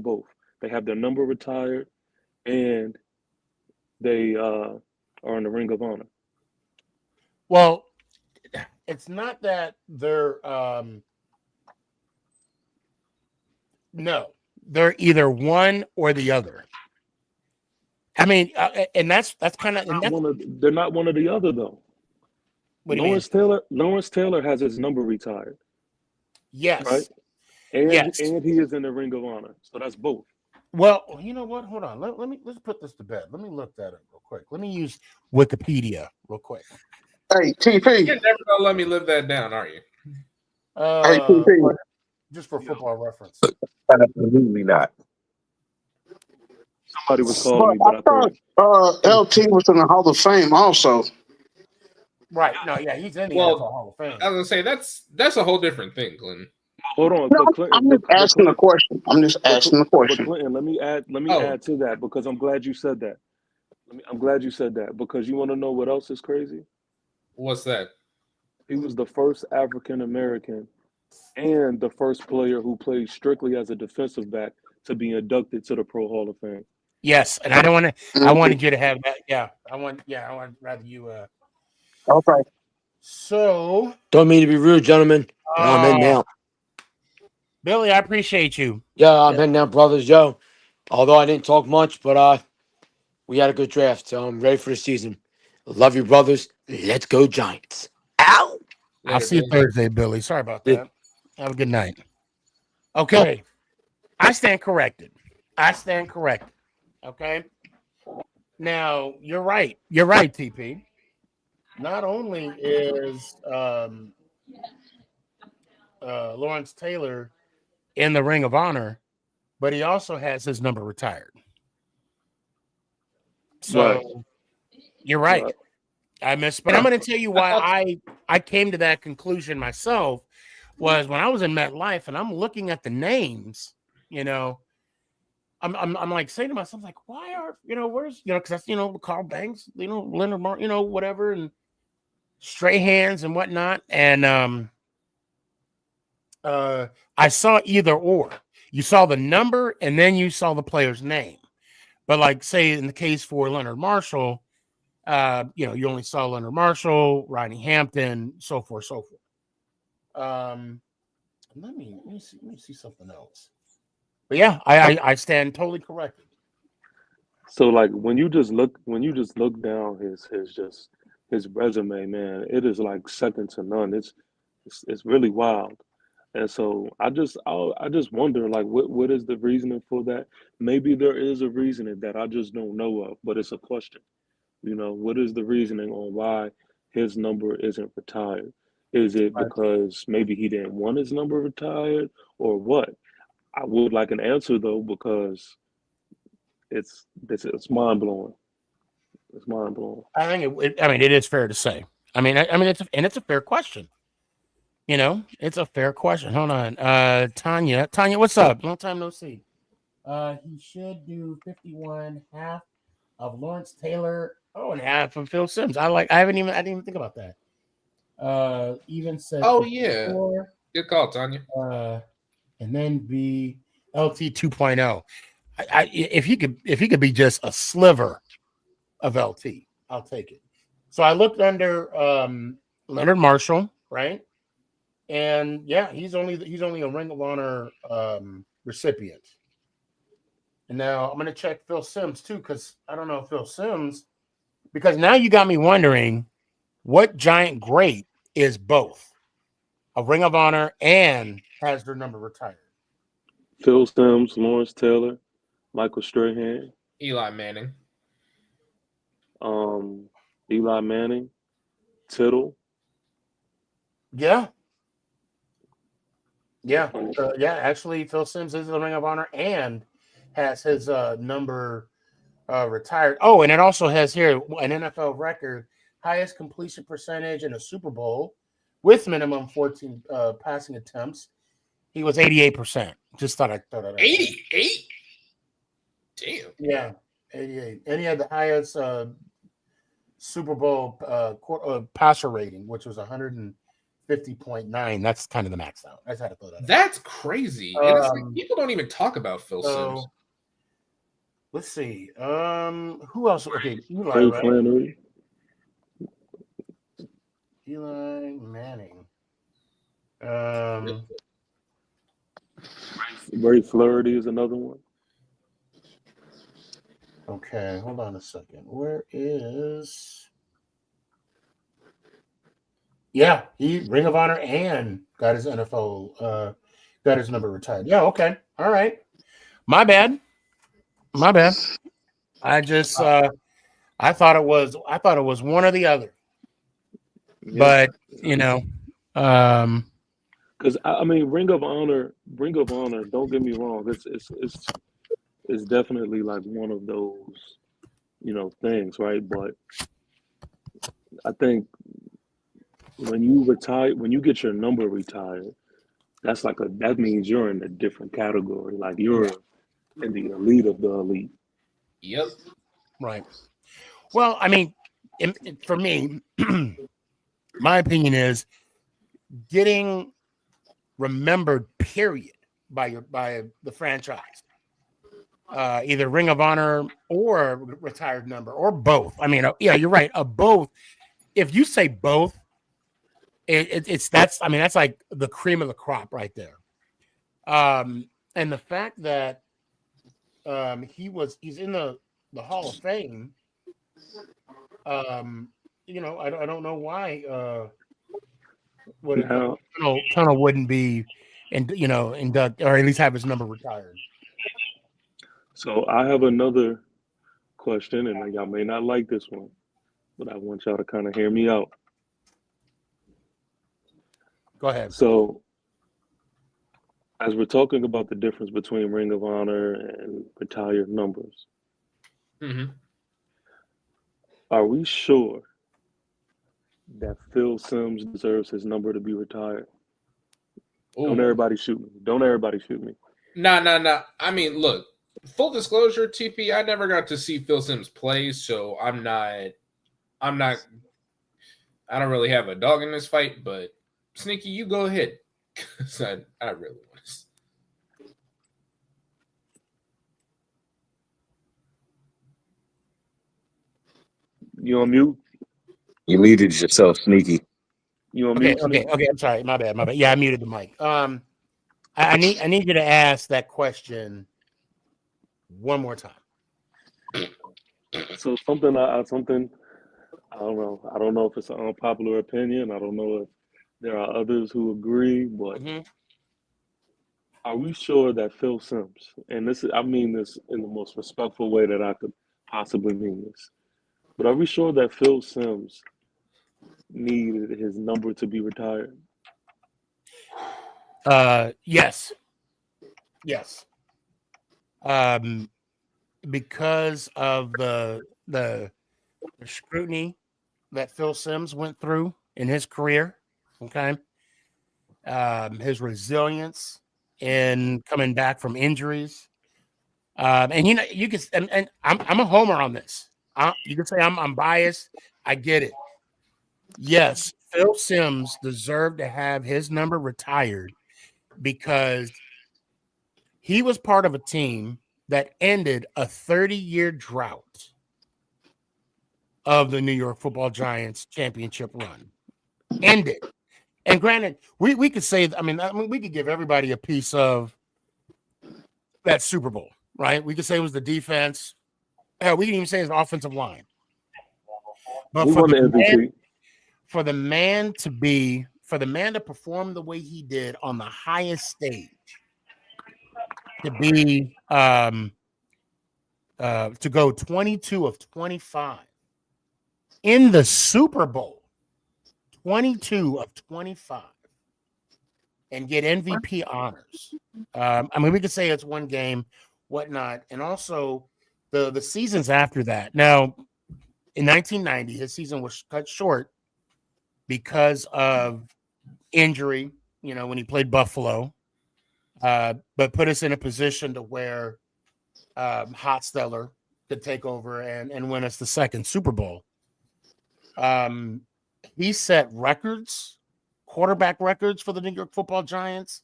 both. They have their number retired, and they are in the Ring of Honor. Well, it's not that they're no, they're either one or the other. I mean, and that's kind of they're not one or the other though. Lawrence Taylor has his number retired. Yes. Right? And he is in the Ring of Honor. So that's both. Well, you know what? Hold on. Let's put this to bed. Let me look that up real quick. Let me use Wikipedia real quick. Hey, TP. You're never gonna let me live that down, are you? Hey, TP. Just for football reference. Absolutely not. Somebody was calling me, but I thought LT was in the Hall of Fame also. Right. No, yeah, he's in the Well, NFL Hall of Fame. I was gonna say that's a whole different thing, Glenn. Hold on. No, I'm just asking a question. But Clinton, let me add to that because I'm glad you said that. I'm glad you said that because you want to know what else is crazy? What's that? He was the first African American and the first player who played strictly as a defensive back to be inducted to the Pro Hall of Fame. Yes, and I don't want to. I wanted you to have that. Yeah, I want rather you. Okay. So don't mean to be rude, gentlemen. I'm heading out. Billy, I appreciate you. Yeah, I'm heading out, brothers. Yo, although I didn't talk much, but we had a good draft, so I'm ready for the season. Love you, brothers. Let's go, Giants. Ow! I'll see you Thursday, Billy. Sorry about that. Have a good night. Okay. I stand corrected. Okay. Now, you're right. You're right, TP. Not only is Lawrence Taylor in the Ring of Honor, but he also has his number retired. So you're right. I misspoke. And I'm going to tell you why I came to that conclusion myself was when I was in MetLife and I'm looking at the names, I'm like saying to myself, like, why are, where's, because that's, Carl Banks, Leonard Martin, whatever, and Strahans and whatnot. And I saw either or. You saw the number and then you saw the player's name. But like, say in the case for Leonard Marshall, you only saw Leonard Marshall, Rodney Hampton, so forth. Let me see something else. But yeah, I stand totally corrected. So like when you just look down his resume, man, it is like second to none. It's really wild. And so I just wonder, like, what is the reasoning for that? Maybe there is a reasoning that I just don't know of, but it's a question. What is the reasoning on why his number isn't retired? Is it because maybe he didn't want his number retired or what? I would like an answer though, because it's mind blowing. It's mind blowing. I think it is fair to say. I mean, it's a fair question. You know, it's a fair question. Hold on. Tanya, what's up? Long time no see. He should do 51, half of Lawrence Taylor. Oh, and half of Phil Simms. I didn't even think about that. Even said Oh yeah, 54, good call, Tanya. and then be LT 2.0. If he could be just a sliver of LT, I'll take it. So I looked under Leonard Marshall, right? And yeah, he's only a Ring of Honor recipient. And now I'm gonna check Phil Simms too, because I don't know Phil Simms, because now you got me wondering what giant great is both a Ring of Honor and has their number retired. Phil Simms, Lawrence Taylor, Michael Strahan, Eli Manning. Eli Manning, Tittle. Yeah. Yeah. Actually, Phil Simms is the Ring of Honor and has his number retired. Oh, and it also has here an NFL record, highest completion percentage in a Super Bowl with minimum 14 passing attempts. He was 88%. Just thought I'd throw that out. 88? Damn. Yeah, 88. And he had the highest Super Bowl passer rating, which was 150.9. That's kind of the max out. I just had to throw that out. That's crazy. And it's like, people don't even talk about Phil Simms. Let's see. Who else? Okay, Eli, Ray right? Flannery. Eli Manning. Ray Flaherty is another one. Okay, hold on a second. Where is? Yeah, he Ring of Honor and got his NFL, got his number retired. Yeah, okay, all right. My bad. I just, I thought it was one or the other. Yeah. But you know, because I mean, Ring of Honor. Don't get me wrong. It's definitely like one of those, things, right? But I think when you get your number retired, that means you're in a different category. Like you're in the elite of the elite. Yep. Right. Well, I mean, for me, my opinion is getting remembered, period, by the franchise. Either Ring of Honor or retired number or both. I mean, yeah, you're right. Both. If you say both, that's like the cream of the crop right there. And the fact that he's in the Hall of Fame. I don't know why Tunnel wouldn't be induct, or at least have his number retired. So I have another question, and y'all may not like this one, but I want y'all to kind of hear me out. Go ahead. So, as we're talking about the difference between Ring of Honor and retired numbers, are we sure that Phil Simms deserves his number to be retired? Ooh. Don't everybody shoot me. Nah. I mean, look, full disclosure, TP, I never got to see Phil Simms play, so I don't really have a dog in this fight, but Sneaky, you go ahead. Because I really want to see. You on mute? You muted yourself, Sneaky. You on mute? Okay. I'm sorry. My bad. Yeah, I muted the mic. I need you to ask that question one more time. So something I don't know. I don't know if it's an unpopular opinion. I don't know if there are others who agree, but are we sure that Phil Simms, and I mean this in the most respectful way that I could possibly mean this, but are we sure that Phil Simms needed his number to be retired? Yes. Yes. Because of the scrutiny that Phil Simms went through in his career. Okay. His resilience in coming back from injuries. And you can, and I'm a homer on this. You can say I'm biased. I get it. Yes, Phil Simms deserved to have his number retired because he was part of a team that ended a 30-year drought of the New York Football Giants championship run. Ended. And granted, we could say, I mean, we could give everybody a piece of that Super Bowl, right? We could say it was the defense. We can even say it's the offensive line. But Who won the MVP? For the man to perform the way he did on the highest stage, to be to go 22 of 25 in the Super Bowl, 22 of 25, and get MVP honors. I mean, we could say it's one game, whatnot, and also the seasons after that. Now, in 1990, his season was cut short because of injury, when he played Buffalo, but put us in a position to where Hotsteller could take over and win us the second Super Bowl. He set records, quarterback records for the New York Football Giants.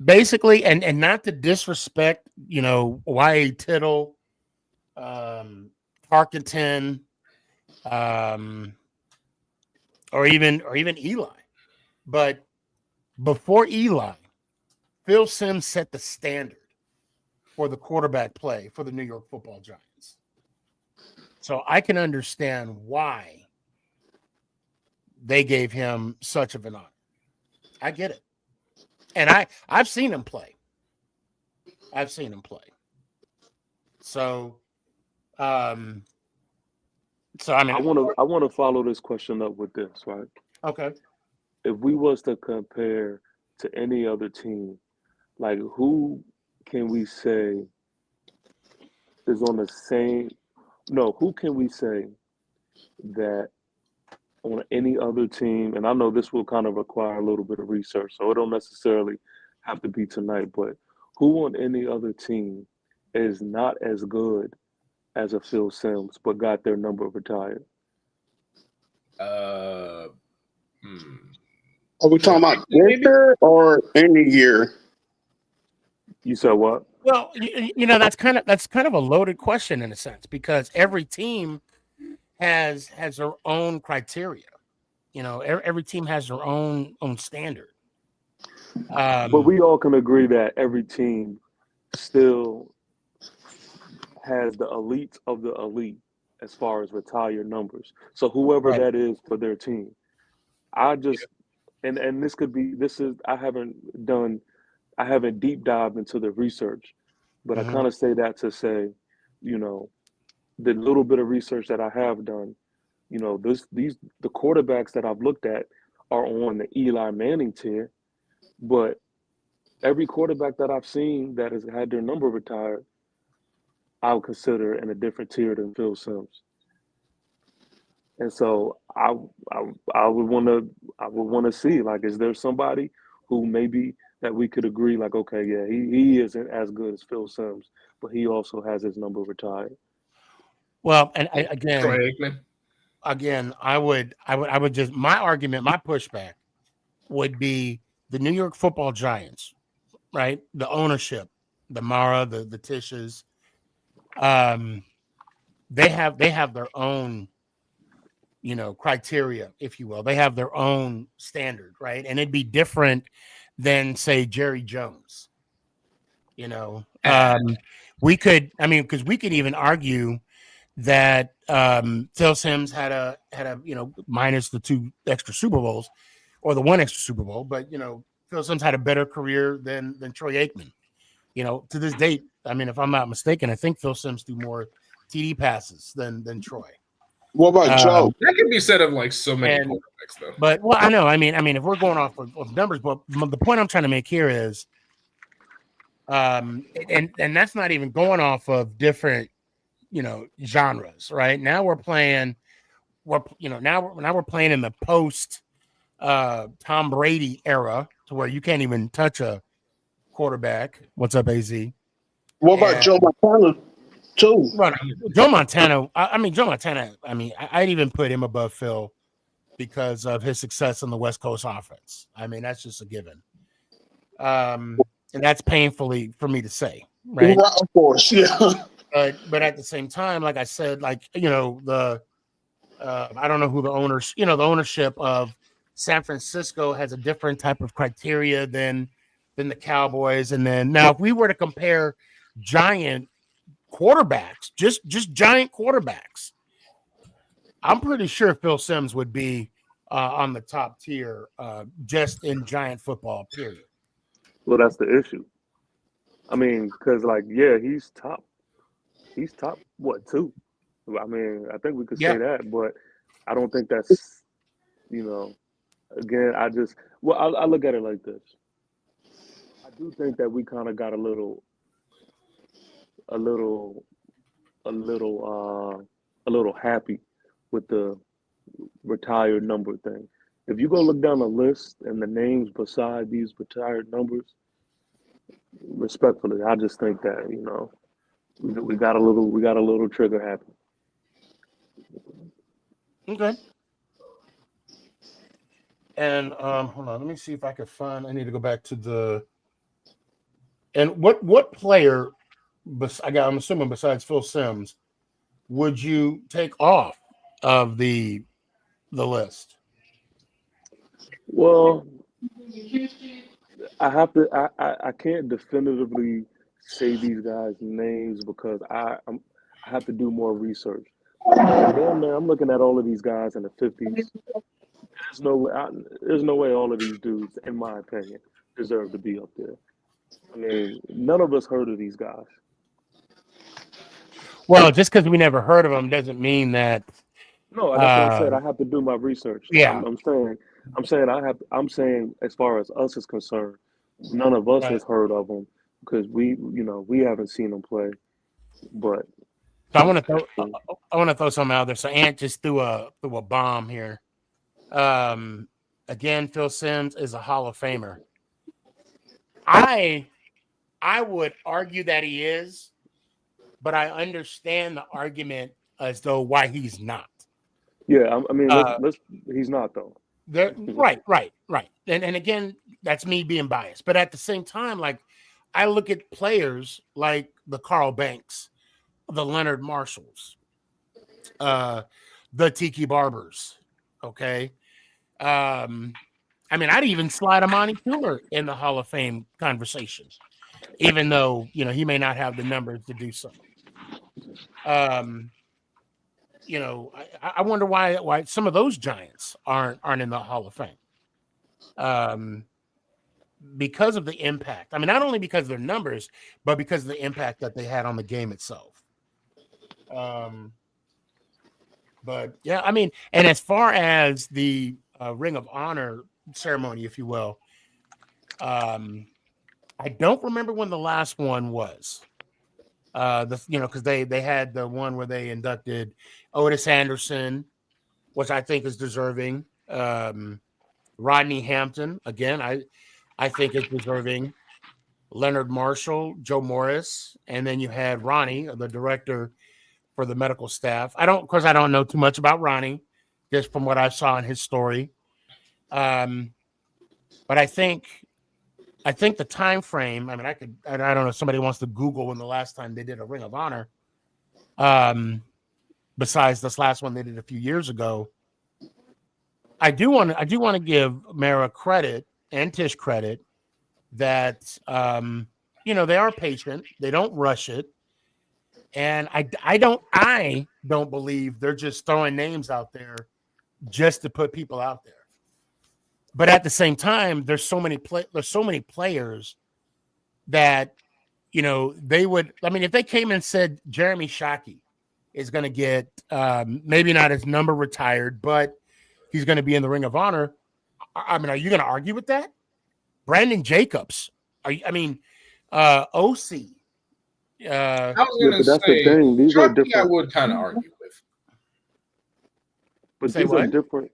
Basically, and not to disrespect, Y.A. Tittle, Tarkenton, or even Eli. But before Eli, Phil Simms set the standard for the quarterback play for the New York Football Giants. So I can understand why they gave him such of an honor. I get it. And I've seen him play. So I mean, I want to follow this question up with this, right? Okay. If we was to compare to any other team, like who can we say is on the same? No, who can we say that on any other team? And I know this will kind of require a little bit of research, so it don't necessarily have to be tonight. But who on any other team is not as good as a Phil Simms, but got their number retired? Are we talking about this year or any year? You said what? Well, that's kind of a loaded question in a sense, because every team has their own criteria. Every team has their own standard. But we all can agree that every team still has the elite of the elite as far as retired numbers. So whoever Right. that is for their team, I just and I haven't deep dived into the research, but I kind of say that to say, the little bit of research that I have done, the quarterbacks that I've looked at are on the Eli Manning tier, but every quarterback that I've seen that has had their number retired, I would consider in a different tier than Phil Simms. And so I would want to see, like, is there somebody who maybe that we could agree, like, okay, yeah, he isn't as good as Phil Simms, but he also has his number retired. Well, and Troy Aikman. I would just, my argument, my pushback would be the New York Football Giants, right? The ownership, the Mara, the Tisches, they have their own, criteria, if you will. They have their own standard, right? And it'd be different than, say, Jerry Jones. We could, because we could even argue that Phil Simms had a minus the 2 extra Super Bowls or the 1 extra Super Bowl, but Phil Simms had a better career than Troy Aikman. To this date, if I'm not mistaken, I think Phil Simms threw more TD passes than Troy. What about Joe? That can be said of like so many quarterbacks, though. But I know. If we're going off of numbers, but the point I'm trying to make here is And that's not even going off of different, genres, right? Now we're playing, now we're playing in the post Tom Brady era to where you can't even touch a quarterback. What's up, AZ? What about And Joe Montana too? well, Joe Montana. I mean, Joe Montana. I mean, I'd even put him above Phil because of his success in the West Coast offense. I mean, that's just a given. And that's painfully for me to say, right? Right, of course, yeah. But at the same time, like I said, the I don't know who the owners, the ownership of San Francisco has a different type of criteria than the Cowboys. And then now, if we were to compare giant quarterbacks, just giant quarterbacks, I'm pretty sure Phil Simms would be on the top tier, just in giant football. Period. Well, that's the issue. I mean, because yeah, he's top. He's top what, 2? I mean, I think we could say that, but I don't think that's, again, I look at it like this. I do think that we kind of got a little happy with the retired number thing. If you go look down the list and the names beside these retired numbers, respectfully, I just think that, we got a little trigger happy. Okay. And hold on, let me see if I can find. I need to go back to the. And what player? I'm assuming besides Phil Simms, would you take off of the list? Well, I have to. I can't definitively say these guys' names because I have to do more research. Damn, man, I'm looking at all of these guys in the 50s. There's no way all of these dudes, in my opinion, deserve to be up there. I mean, none of us heard of these guys. Well, just because we never heard of them doesn't mean that. No, that's what I said. I have to do my research. Yeah, I'm saying as far as us is concerned, none of us has heard of them because we haven't seen them play. But so I want to throw something out there. So Ant just threw a bomb here. Again, Phil Simms is a Hall of Famer. I would argue that he is, but I understand the argument as though why he's not. Yeah, I mean, he's not though. Right. And again, that's me being biased. But at the same time, like I look at players like the Carl Banks, the Leonard Marshalls, the Tiki Barbers. Okay. I mean, I'd even slide Amani Cooler in the Hall of Fame conversation, even though he may not have the numbers to do so. I wonder why some of those giants aren't in the Hall of Fame. Because of the impact. I mean, not only because of their numbers, but because of the impact that they had on the game itself. But yeah, I mean, and as far as the Ring of Honor ceremony, if you will, I don't remember when the last one was. Because they had the one where they inducted Otis Anderson, which I think is deserving. Rodney Hampton, again, I think is deserving. Leonard Marshall, Joe Morris, and then you had Ronnie, the director for the medical staff. I don't know too much about Ronnie, just from what I saw in his story. But I think the time frame. I mean, I don't know if somebody wants to Google when the last time they did a Ring of Honor. Besides this last one they did a few years ago. I do want to give Mara credit and Tish credit that they are patient. They don't rush it. And I don't believe they're just throwing names out there just to put people out there. But at the same time, there's so many players that they would. I mean, if they came and said Jeremy Shockey is going to get maybe not his number retired, but he's going to be in the Ring of Honor. I mean, are you going to argue with that? Brandon Jacobs. I mean, OC. I was Yeah, gonna but that's the say thing. These are Chucky. I different. would kind of argue with. But Say these are what? different.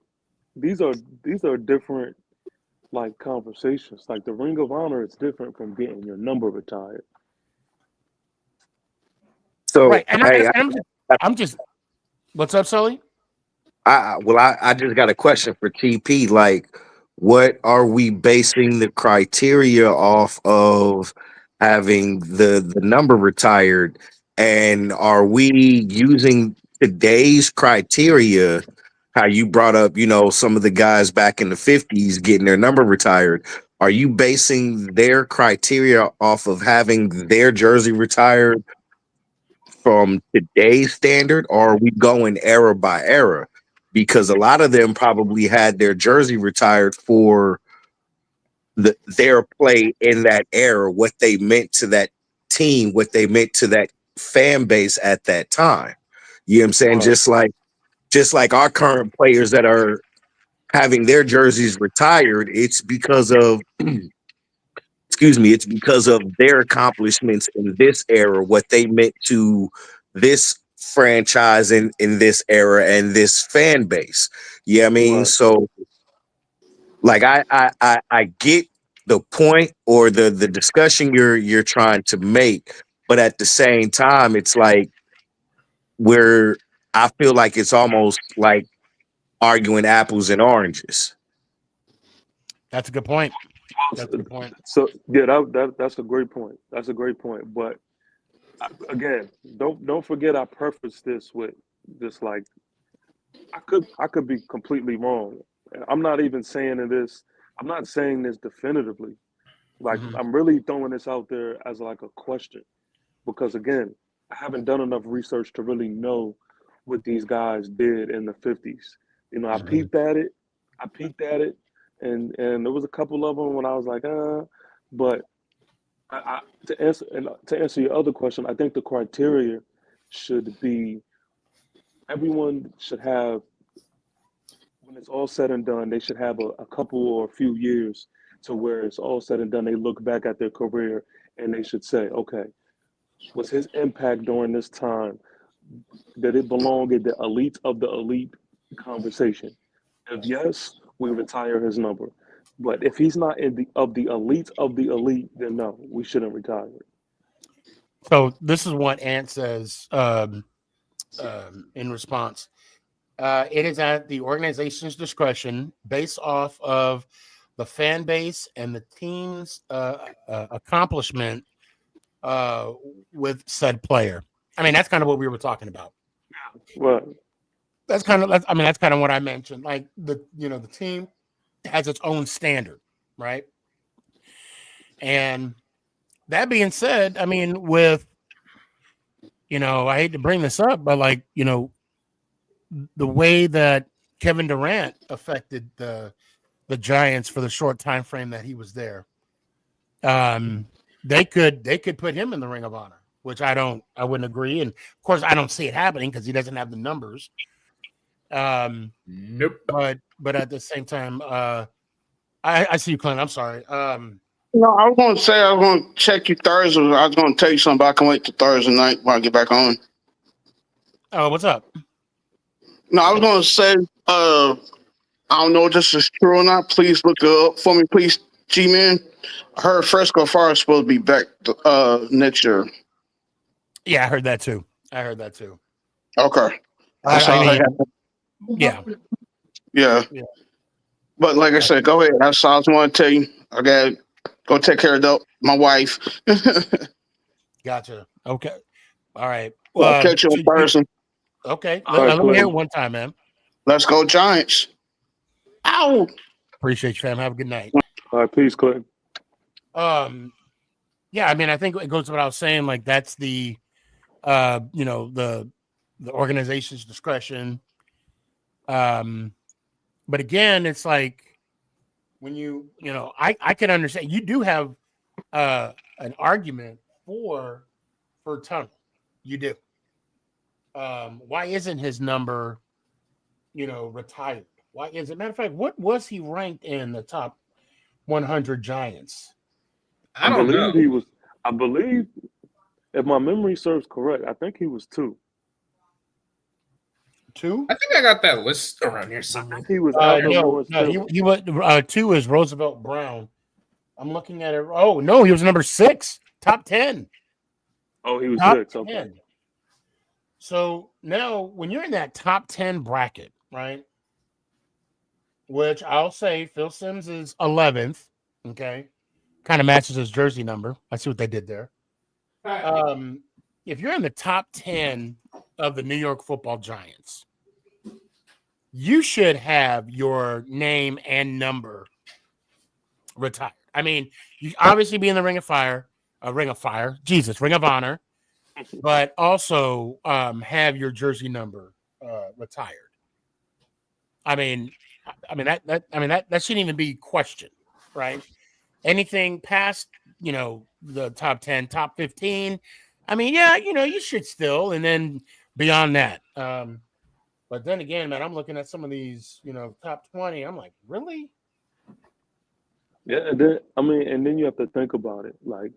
These are different like conversations. Like the Ring of Honor is different from getting your number retired. So Right. And, hey, I'm just. What's up, Sully? I just got a question for TP. Like, what are we basing the criteria off of having the number retired? And are we using today's criteria? How you brought up, some of the guys back in the 50s getting their number retired. Are you basing their criteria off of having their jersey retired from today's standard, or are we going era by era? Because a lot of them probably had their jersey retired for their play in that era, what they meant to that team, what they meant to that fan base at that time. You know what I'm saying? Right. Just like our current players that are having their jerseys retired, it's because of it's because of their accomplishments in this era, what they meant to this franchise in this era and this fan base. Yeah, I mean, Right. so like I get the point or the discussion you're trying to make, but at the same time, it's like where I feel like it's almost like arguing apples and oranges. That's a good point. So, That's a good point. so yeah, that's a great point. That's a great point. But again, don't forget I prefaced this with this like I could be completely wrong. I'm not even saying this. I'm not saying this definitively. Like Mhm. I'm really throwing this out there as like a question because again, I haven't done enough research to really know what these guys did in the 50s. I Mhm. peeked at it. I peeked at it, and there was a couple of them when I was like, but to answer your other question, I think the criteria should be everyone should have when it's all said and done, they should have a couple or a few years to where it's all said and done. They look back at their career and they should say, okay, was his impact during this time, did it belong in the elite of the elite conversation? If yes, we retire his number. But if he's not in the elite of the elite, then no, we shouldn't retire it. So this is what Ant says in response. It is at the organization's discretion, based off of the fan base and the team's accomplishment with said player. I mean, that's kind of what we were talking about. Well, That's kind of what I mentioned. Like the team has its own standard, right? And that being said, I mean, with I hate to bring this up, but like the way that Kevin Durant affected the Giants for the short time frame that he was there, they could put him in the Ring of Honor, which I wouldn't agree, and of course I don't see it happening because he doesn't have the numbers. Nope. But at the same time, I see you, Clint. I'm sorry. No, I was going to say I was going to check you Thursday. I was going to tell you something, but I can wait till Thursday night when I get back on. Oh, what's up? No, I was going to say, I don't know if this is true or not. Please look it up for me, please, G-Man. I heard Fresco Fire is supposed to be back next year. Yeah, I heard that too. Okay. That's I all I mean, have. yeah. Yeah. But like I said, go ahead. That's all I want to tell you. I got to go take care of my wife. Gotcha. Okay. All right. I'll catch you in person. Okay. All right, Let me hear Clinton. it one time, man. Let's go Giants. Ow. Appreciate you, fam. Have a good night. All right, peace, Clinton. Yeah, I mean, I think it goes to what I was saying. Like that's the the organization's discretion. But again, it's like when I can understand you do have an argument for Tunnel. You do. Why isn't his number, retired? Why is it? Matter of fact, what was he ranked in the top 100 Giants? I don't know. I believe, if my memory serves correct, I think he was 2. 2? I think I got that list around here I somewhere. think he was after No, Lawrence no, Taylor. he was 2 is Roosevelt Brown. I'm looking at it. Oh no, he was number 6, top 10. Oh, he was Top 6. Okay. 10. So now, when you're in that top 10 bracket, right? Which I'll say Phil Simms is 11th. Okay, kind of matches his jersey number. I see what they did there. If you're in the top 10 of the New York Football Giants, you should have your name and number retired. I mean, you obviously be in the Ring of Honor, but also have your jersey number retired. That shouldn't even be questioned, right? Anything past, the top 10, top 15, you should still, and then beyond that. But then again, man, I'm looking at some of these, top 20. I'm like, really? Yeah, and then you have to think about it. Like,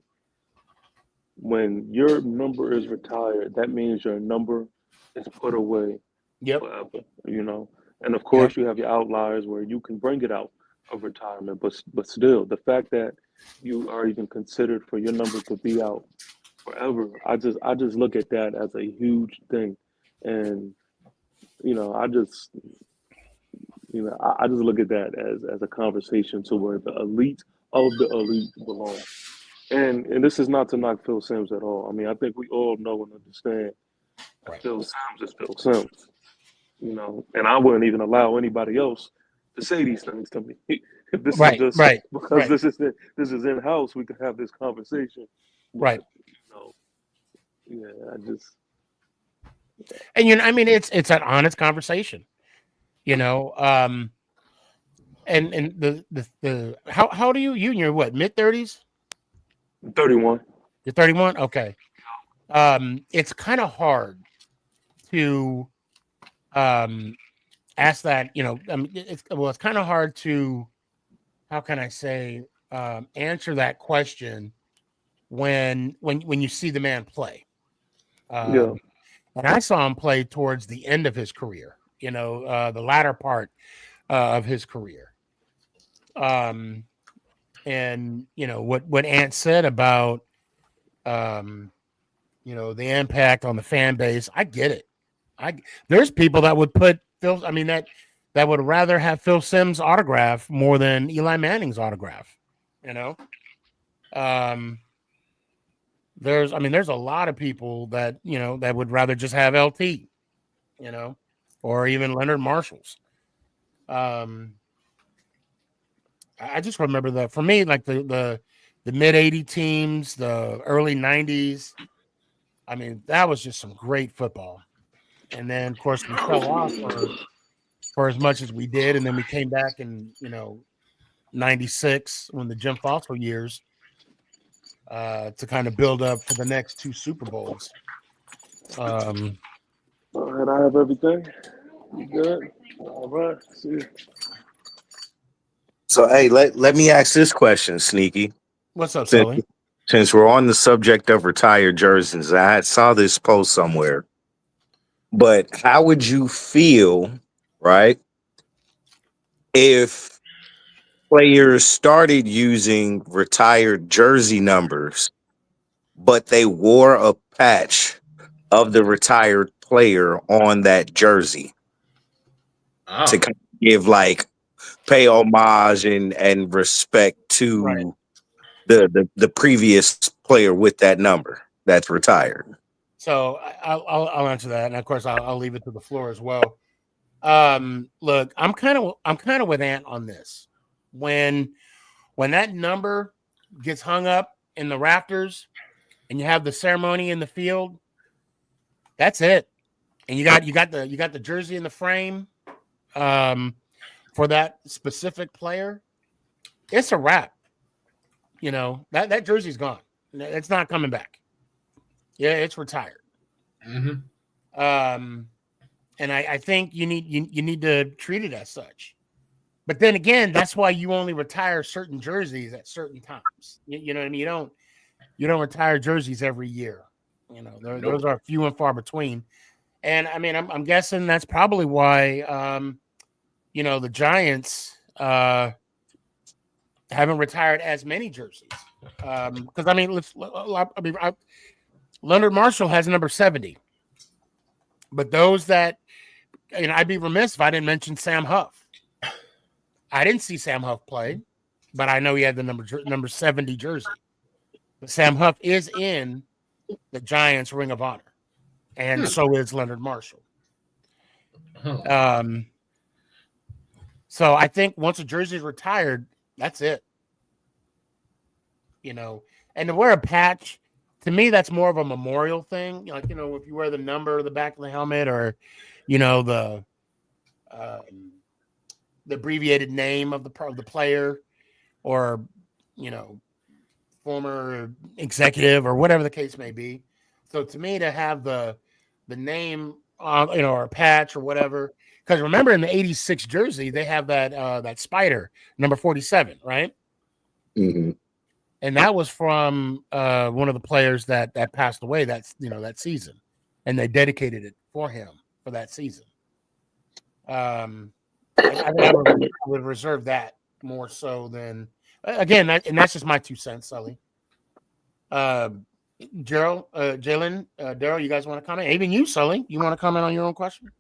when your number is retired, that means your number is put away Yep. forever. And of Yep. course, you have your outliers where you can bring it out of retirement, but still, the fact that you are even considered for your number to be out forever, I just look at that as a huge thing, and I just look at that as a conversation to where the elite of the elite belong. And this is not to knock Phil Simms at all. I mean, I think we all know and understand that Right. Phil Simms is Phil Simms. And I wouldn't even allow anybody else to say these things to me. This Right, is just right, because right. this is in house. We can have this conversation. Right. Yeah, I just And it's an honest conversation, and the how do you in your what, mid-30s? 31. You're 31? Okay. It's kind of hard to ask that, it's kind of hard to, how can I say, answer that question when you see the man play. Yeah. And I saw him play towards the end of his career, the latter part of his career. And what Ant said about the impact on the fan base, I get it. There's people that would put Phil, that would rather have Phil Simms' autograph more than Eli Manning's autograph. There's a lot of people that that would rather just have LT, or even Leonard Marshall's. I just remember that for me, like the mid '80 teams, the early '90s. That was just some great football. And then, of course, we fell off for as much as we did, and then we came back in '96 when the Jim Fossil years to kind of build up for the next 2 Super Bowls. All right, I have everything. You good? All right. See you. So hey, let me ask this question, Sneaky. What's up, Since, Sully? since we're on the subject of retired jerseys, I saw this post somewhere. But how would you feel, right, if players started using retired jersey numbers, but they wore a patch of the retired player on that jersey Oh. to kind of give pay homage and respect to the previous player with that number that's retired? So I'll answer that, and of course I'll leave it to the floor as well. Look, I'm kind of with Ant on this. When that number gets hung up in the rafters, and you have the ceremony in the field, that's it. And you got the jersey in the frame, for that specific player. It's a wrap. That jersey's gone. It's not coming back. Yeah, it's retired. Mm-hmm. And I think you need to treat it as such. But then again, that's why you only retire certain jerseys at certain times. You know what I mean? You don't retire jerseys every year. You know, those are few and far between. And I mean, I'm guessing that's probably why, you know, the Giants haven't retired as many jerseys. Because I mean, Leonard Marshall has number 70, but those that, you know, I'd be remiss if I didn't mention Sam Huff. I didn't see Sam Huff play, but I know he had the number 70 jersey. But Sam Huff is in the Giants Ring of Honor, and so is Leonard Marshall. So I think once a jersey is retired, that's it. You know, and to wear a patch, to me, that's more of a memorial thing. Like, you know, if you wear the number on the back of the helmet, or, you know, the abbreviated name of the player, or, you know, former executive, or whatever the case may be. So to me, to have the name on, you know, or a patch or whatever, because remember in the '86 jersey they have that spider number 47, right? Mm-hmm. And that was from one of the players that passed away that season, and they dedicated it for him for that season. I would reserve that more so than, again, and that's just my 2 cents, Sully. Jalen, Daryl, you guys want to comment? Even you, Sully, you want to comment on your own question?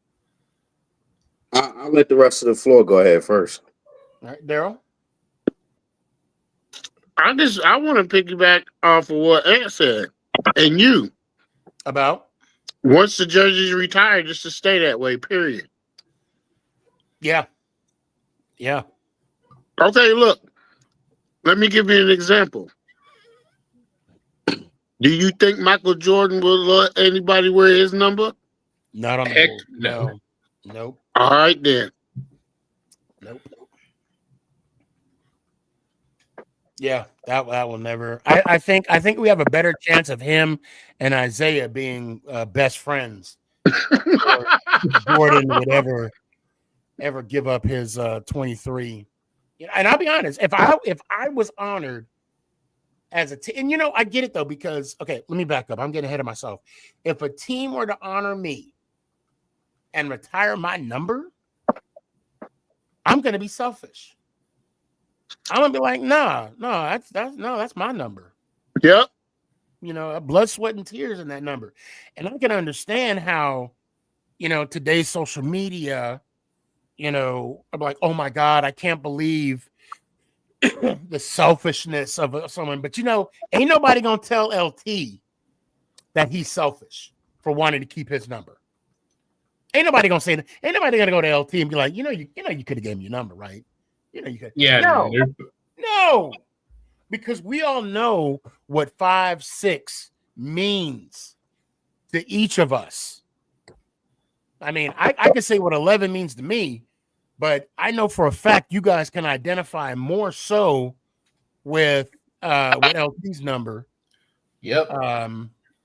I'll let the rest of the floor go ahead first. All right, Daryl. I want to piggyback off of what Ant said, and you About? once the jersey's retired, just to stay that way. Period. Yeah. Okay, look. Let me give you an example. Do you think Michael Jordan will let anybody wear his number? Not on the Heck board. no. Nope. All right, then. Nope. Yeah, that will never. I think we have a better chance of him and Isaiah being best friends. Or Jordan would ever give up his 23. And I'll be honest, if I was honored as a team, and you know, I get it though, because okay, let me back up. I'm getting ahead of myself. If a team were to honor me and retire my number, I'm gonna be selfish. I'm gonna be like, no, that's my number. Yep. You know, blood, sweat, and tears in that number. And I can understand how, you know, today's social media, you know, I'm like, oh my God, I can't believe the selfishness of someone. But you know, ain't nobody gonna tell LT that he's selfish for wanting to keep his number. Ain't nobody gonna say that. Ain't nobody gonna go to LT and be like, you could have gave me your number, right? You know, you could. Yeah. No, because we all know what 5'6" means to each of us. I mean, I can say what 11 means to me, but I know for a fact you guys can identify more so with LT's number. Yep.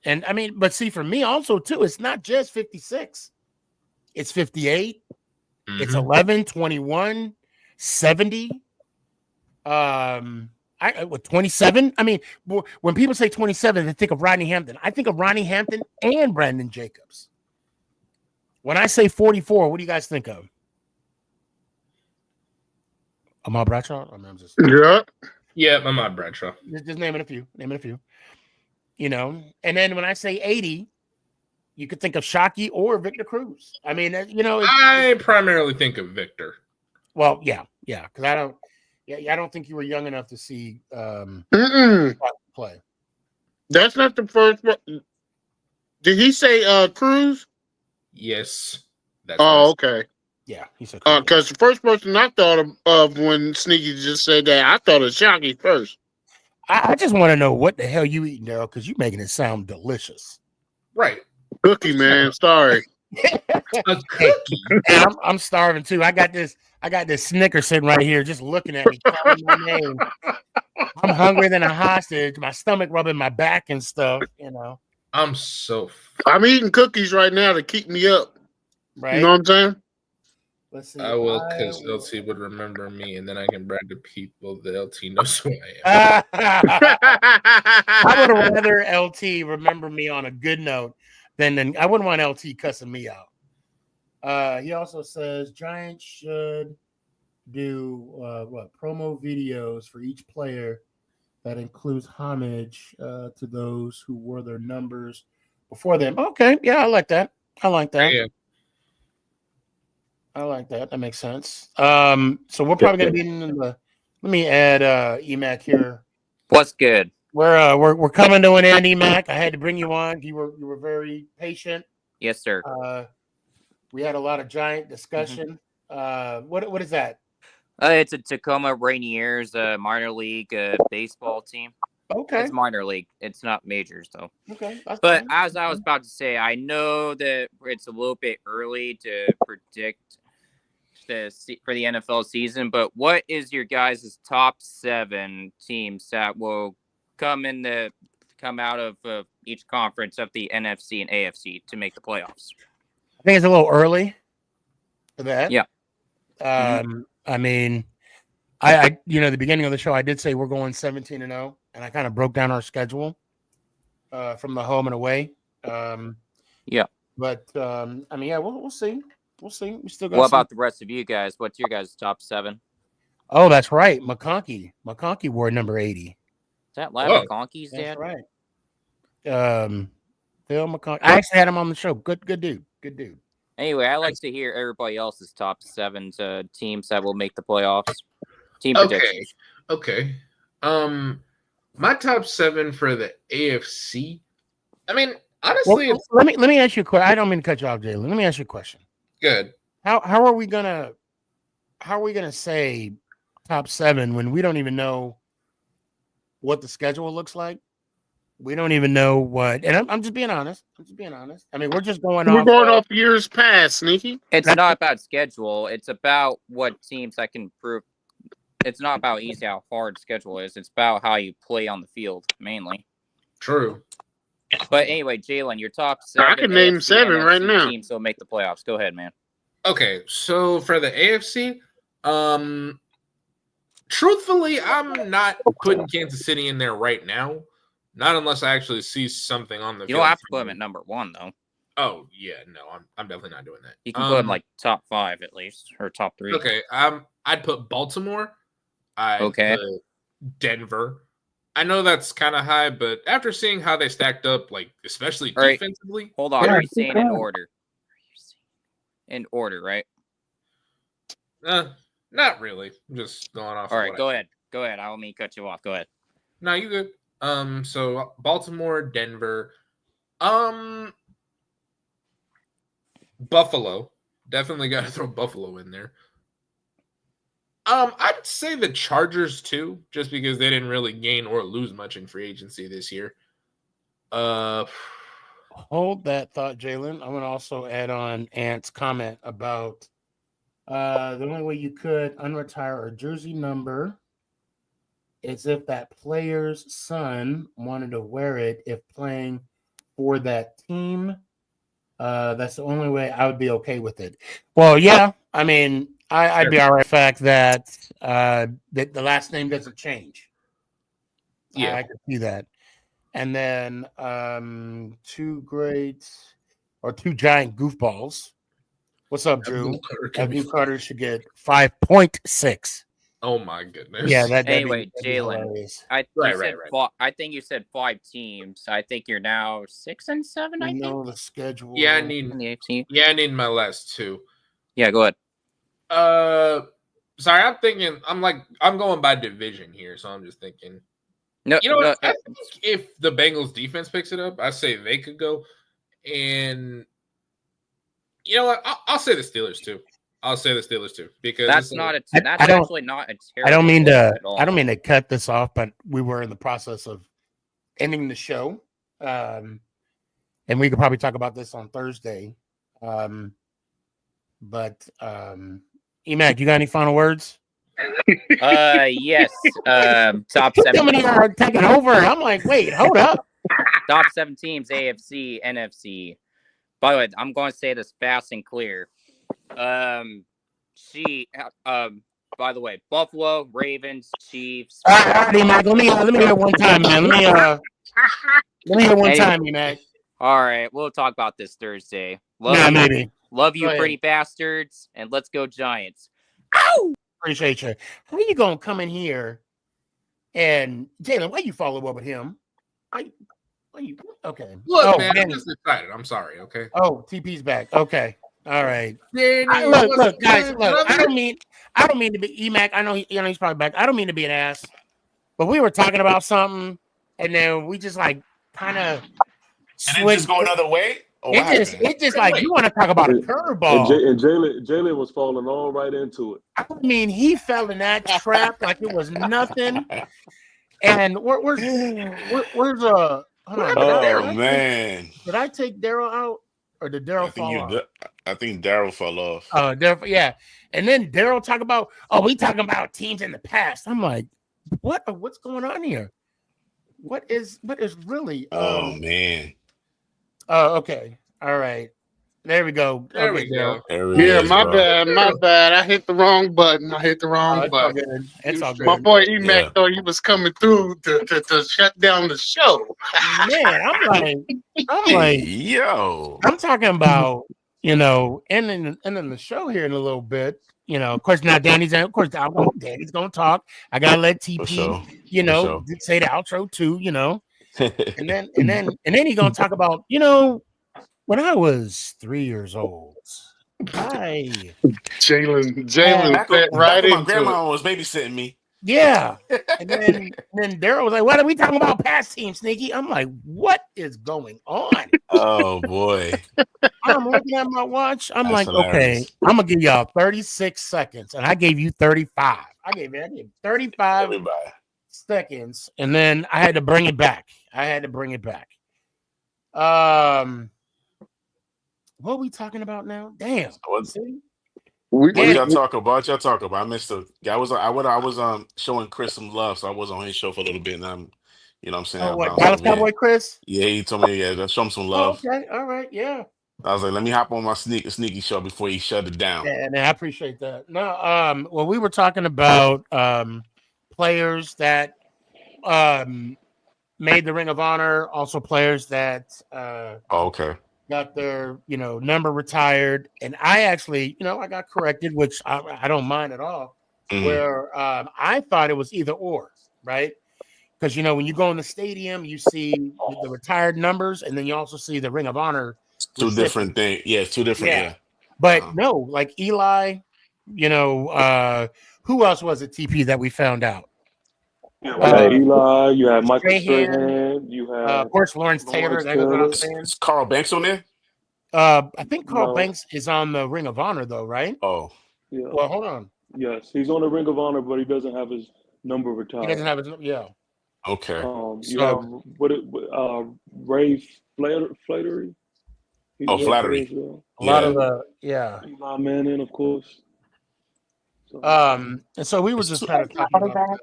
And I mean, but see, for me also too, it's not just 56. It's 58. Mm-hmm. It's 11, 21, 70. 27. I mean, when people say 27, they think of Rodney Hampton. I think of Ronnie Hampton and Brandon Jacobs. When I say 44, what do you guys think of? Ahmad Bradshaw? I'm just Ahmad Bradshaw. Just naming a few. You know, and then when I say 80, you could think of Shockey or Victor Cruz. I mean, you know, I primarily think of Victor. Well, yeah, because I don't think you were young enough to see play. That's not the first one. Did he say Cruz? Yes. Okay. Yeah, he said Cruz. Because the first person I thought of when Sneaky just said that, I thought of Shockey first. I just want to know what the hell you eating, Daryl, because you're making it sound delicious. Right. Cookie, man. Sorry. A cookie. Hey, I'm starving too. I got this Snicker sitting right here, just looking at me, calling my name. I'm hungrier than a hostage. My stomach rubbing my back and stuff. You know. I'm eating cookies right now to keep me up. Right. You know what I'm saying? Let's see. I will, I because will- LT would remember me, and then I can brag to people that LT knows who I I would am. rather LT remember me on a good note than I wouldn't want LT cussing me out. He also says Giants should do promo videos for each player that includes homage to those who wore their numbers before them. Okay, yeah, I like that. I like that. Yeah. I like that. That makes sense. So we're probably gonna be in the. Let me add Emac here. What's good? We're coming to an end, Emac. I had to bring you on. You were very patient. Yes, sir. We had a lot of giant discussion. What is that? It's a Tacoma Rainiers minor league baseball team. Okay. It's minor league. It's not majors though. Okay. But fine. as I was about to say, I know that it's a little bit early to predict for the NFL season. But what is your guys' top 7 teams that will come out of each conference of the NFC and AFC to make the playoffs? I think it's a little early for that. Yeah. I mean, I the beginning of the show I did say we're going 17-0, and I kind of broke down our schedule from the home and away. Yeah. But I mean, yeah, we'll see. We'll see. We still got. What about the rest of you guys? What's your guys' top 7? Oh, that's right. McConkey wore number 80. Is that Lab McConkey's That's dad? right. Phil McConkey. I actually had him on the show. Good dude. Good dude. Anyway, I like to hear everybody else's top 7 teams that will make the playoffs. Team Okay. predictions. Okay. My top 7 for the AFC. I mean, honestly, Well, let me ask you a question. I don't mean to cut you off, Jalen. Let me ask you a question. good. How are we gonna say top 7 when we don't even know what the schedule looks like? We don't even know what, and I'm just being honest. I mean, we're just going We're off. going off years past, Sneaky. It's not about schedule. It's about what teams I can prove. It's not about easy how hard schedule is. It's about how you play on the field mainly. True. But anyway, Jalen, your top 7. I can name AFC, 7 right NFC now. Teams will make the playoffs. Go ahead, man. Okay, so for the AFC, truthfully, I'm not putting Kansas City in there right now. Not unless I actually see something on the You field. don't have to put them at number 1 though. Oh yeah, no, I'm definitely not doing that. You can put them like top 5 at least, or top 3. Okay, I'd put Baltimore. I'd Okay. put Denver. I know that's kind of high, but after seeing how they stacked up, like especially All right. defensively, Hold on. Are you saying in order? In order, right? not really. I'm just going off. All of right, what go ahead. Go ahead. I don't mean to cut you off. Go ahead. No, you good. So Baltimore, Denver, Buffalo. Definitely got to throw Buffalo in there. I'd say the Chargers too, just because they didn't really gain or lose much in free agency this year. Hold that thought, Jalen. I'm going to also add on Ant's comment about the only way you could unretire a jersey number is if that player's son wanted to wear it if playing for that team. That's the only way I would be okay with it. Well, yeah, I mean, I'd be all right with the fact that that the last name doesn't change. Yeah, I could see that. And then 2 giant goofballs. What's up, Drew? Abdul Carter should get 5.6. Oh my goodness. Yeah, Anyway, Jalen, Right. I think you said 5 teams. I think you're now 6 and 7. I We think. know the schedule. Yeah, I In need. the AFC. Yeah, I need my last 2. Yeah, go ahead. Sorry, I'm going by division here, so I'm just thinking. No, You know what? no, I think if the Bengals defense picks it up, I say they could go. And you know what? I'll say the Steelers too. Because that's it's not like, a. That's I don't- actually not a terrible. I don't mean pick to. at all. I don't mean to cut this off, but we were in the process of ending the show, and we could probably talk about this on Thursday. But Emac, you got any final words? Yes. Top 7. Coming here taking over. I'm like, wait, hold up. Top 7 teams: AFC, NFC. By the way, I'm going to say this fast and clear. By the way, Buffalo, Ravens, Chiefs. All right, Mac. Let me hear one time, man. Let me hear one time, Mac. All right, we'll talk about this Thursday. Maybe. Love you, Go pretty ahead. bastards, and let's go Giants. Ow! Appreciate you. How you gonna come in here and Jalen? Why you follow up with him? Why you okay? Look, man, I'm just excited. I'm sorry. Okay. Oh, TP's back. Okay. All right. Danny, Look, guys. good, Look, brother? I don't mean to be Emac. I know he's probably back. I don't mean to be an ass, but we were talking about something, and then we just like kind of switched. Go another way. It just like you want to talk about a curveball. And Jalen was falling all right into it. I mean, he fell in that trap like it was nothing. And where's hold on, man. Did I take Daryl out or did Daryl fall off? I think Daryl fell off. Yeah. And then Daryl talk about, we talking about teams in the past. I'm like, what's going on here? What is really man. Oh, okay. All right. There we go. There we go. Yeah, my bad. I hit the wrong button. button. It's all good. My boy Emac thought he was coming through to shut down the show. Man, I'm like, yo. I'm talking about, ending the show here in a little bit. Of course, now Danny's gonna talk. I gotta let TP, say the outro too, and then he's gonna talk about, when I was 3 years old, Jalen right into my grandma was babysitting me. Yeah. And then Daryl was like, what are we talking about past team, Sneaky? I'm like, what is going on? Oh boy. I'm looking at my watch. I'm like, hilarious. Okay, I'm gonna give y'all 36 seconds. And I gave you 35. I gave 35 seconds, and then I had to bring it back. What are we talking about now? Damn. What y'all talk about? I missed it. I was showing Chris some love, so I was on his show for a little bit, and I'm, you know what I'm saying? What, Dallas Cowboy Chris? Yeah, he told me, show him some love. Okay, all right, yeah. I was like, let me hop on my sneaky show before he shut it down. Yeah, and I appreciate that. No, well, we were talking about players that made the Ring of Honor, also players that okay. got their number retired, and I actually I got corrected, which I don't mind at all. Mm-hmm. Where I thought it was either or, right? Because when you go in the stadium, you see the retired numbers, and then you also see the Ring of Honor. Two different things. Yeah, two different. Yeah. But no, like Eli, who else was it? TP that we found out. Eli, you have Michael Strahan, you have of course Lawrence Taylor. That's what I'm saying. Is Carl Banks on there? I think Carl Banks is on the Ring of Honor though, right? Oh, yeah. Well, hold on. Yes, he's on the Ring of Honor, but he doesn't have his number retired. He doesn't have his Okay. You have Ray Flattery. Flattery. A lot of the Eli Manning, of course. So, and so we were just kind of talking about that.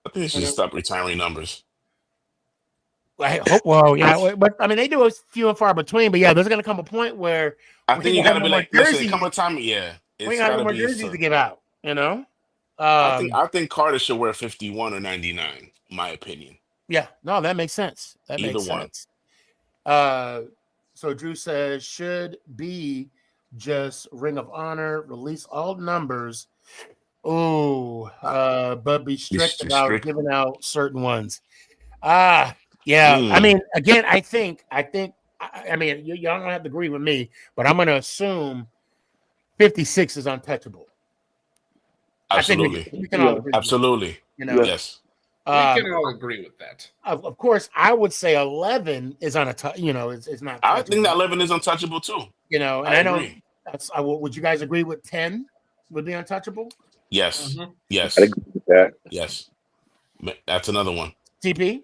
I think they should stop retiring numbers. I hope. Well, yeah, but I mean, they do a few and far between. But yeah, there's going to come a point where I think you got to be like, listen, come a time, we got no more jerseys to give out. I think Carter should wear 51 or 99. In my opinion. Yeah, no, that makes sense. Makes sense. So Drew says should be just Ring of Honor, release all numbers. But be strict about giving out certain ones. Yeah. I mean, again, I mean, y'all don't have to agree with me, but I'm going to assume 56 is untouchable. Absolutely. I think we can all agree. Absolutely. Yes. We can all agree with that. Of course, I would say 11 is untouchable. It's not. I think that 11 is untouchable too. And I know. Would you guys agree with 10 would be untouchable? Yes. Mm-hmm. Yes. I agree with that. Yes. That's another one. TP?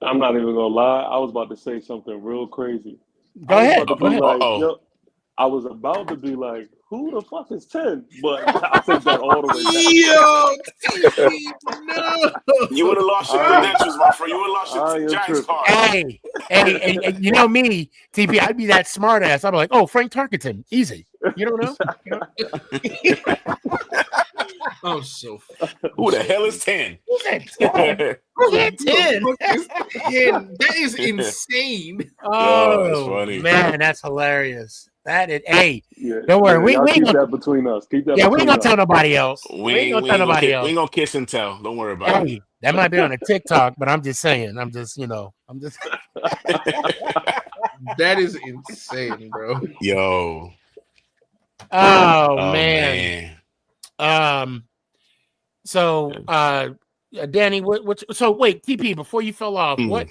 I'm not even gonna lie. I was about to say something real crazy. Go ahead. I was about to be like, who the fuck is 10? But I'll take that all the way back. No. You would have lost your credentials, my friend. You would have lost your Giants card. Hey, you know me, TP, I'd be that smart ass. I'd be like, Frank Tarkenton. Easy. You don't know? I'm so. Who the hell is 10? Who's that 10? Who's that 10? That is insane. Yo, it's Oh funny. man, that's hilarious. That is. Hey, Yeah, don't worry. y'all We ain't keep gonna. that between us. Keep that Yeah, we ain't between gonna us. tell nobody else. We ain't gonna tell nobody we else. ain't gonna kiss and tell. Don't worry about it. Hey, that might be on a TikTok, but I'm just saying. I'm just. That is insane, bro. Yo. Oh Oh man. man. So, Danny, so wait, TP, before you fell off, what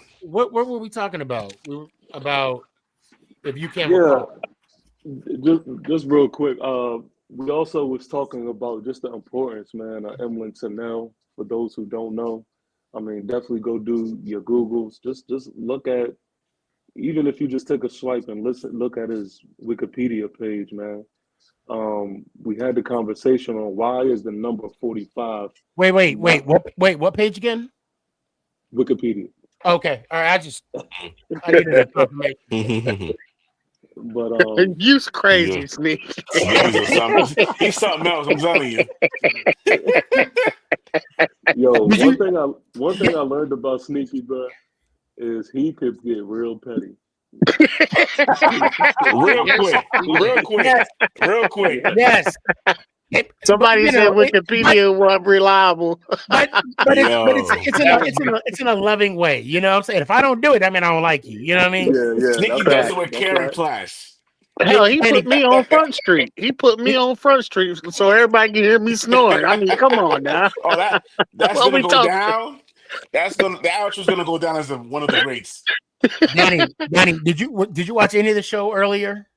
were we talking about? We were about, if you can't Yeah, recall. just real quick. We also was talking about just the importance, man, of Emlyn Tunnell. For those who don't know, I mean, definitely go do your Googles. Just look at, even if you just take a swipe and look at his Wikipedia page, man. We had the conversation on why is the number 45 Wait, not what page again? Wikipedia. Okay, all right. I needed a confirmation. But You's crazy, Yeah. Sneak. Sneaky's or something. He's something else, I'm telling you. yo, one thing I learned about Sneaky, bro, is he could get real petty. Real Yes. quick. Real quick. Yes. Real quick. Yes. Somebody said Wikipedia wasn't reliable. But Yo. it's in a loving way. You know what I'm saying? If I don't do it, I mean I don't like you. You know what I mean? Yeah, Sneaky that's does right. it with That's carry right. class. Hell, he Danny, put me on Front Street. He put me on Front Street so everybody can hear me snoring. I mean, come on now. Oh, that's What gonna we go talking? down. The outro's gonna go down as one of the greats. Danny, did you watch any of the show earlier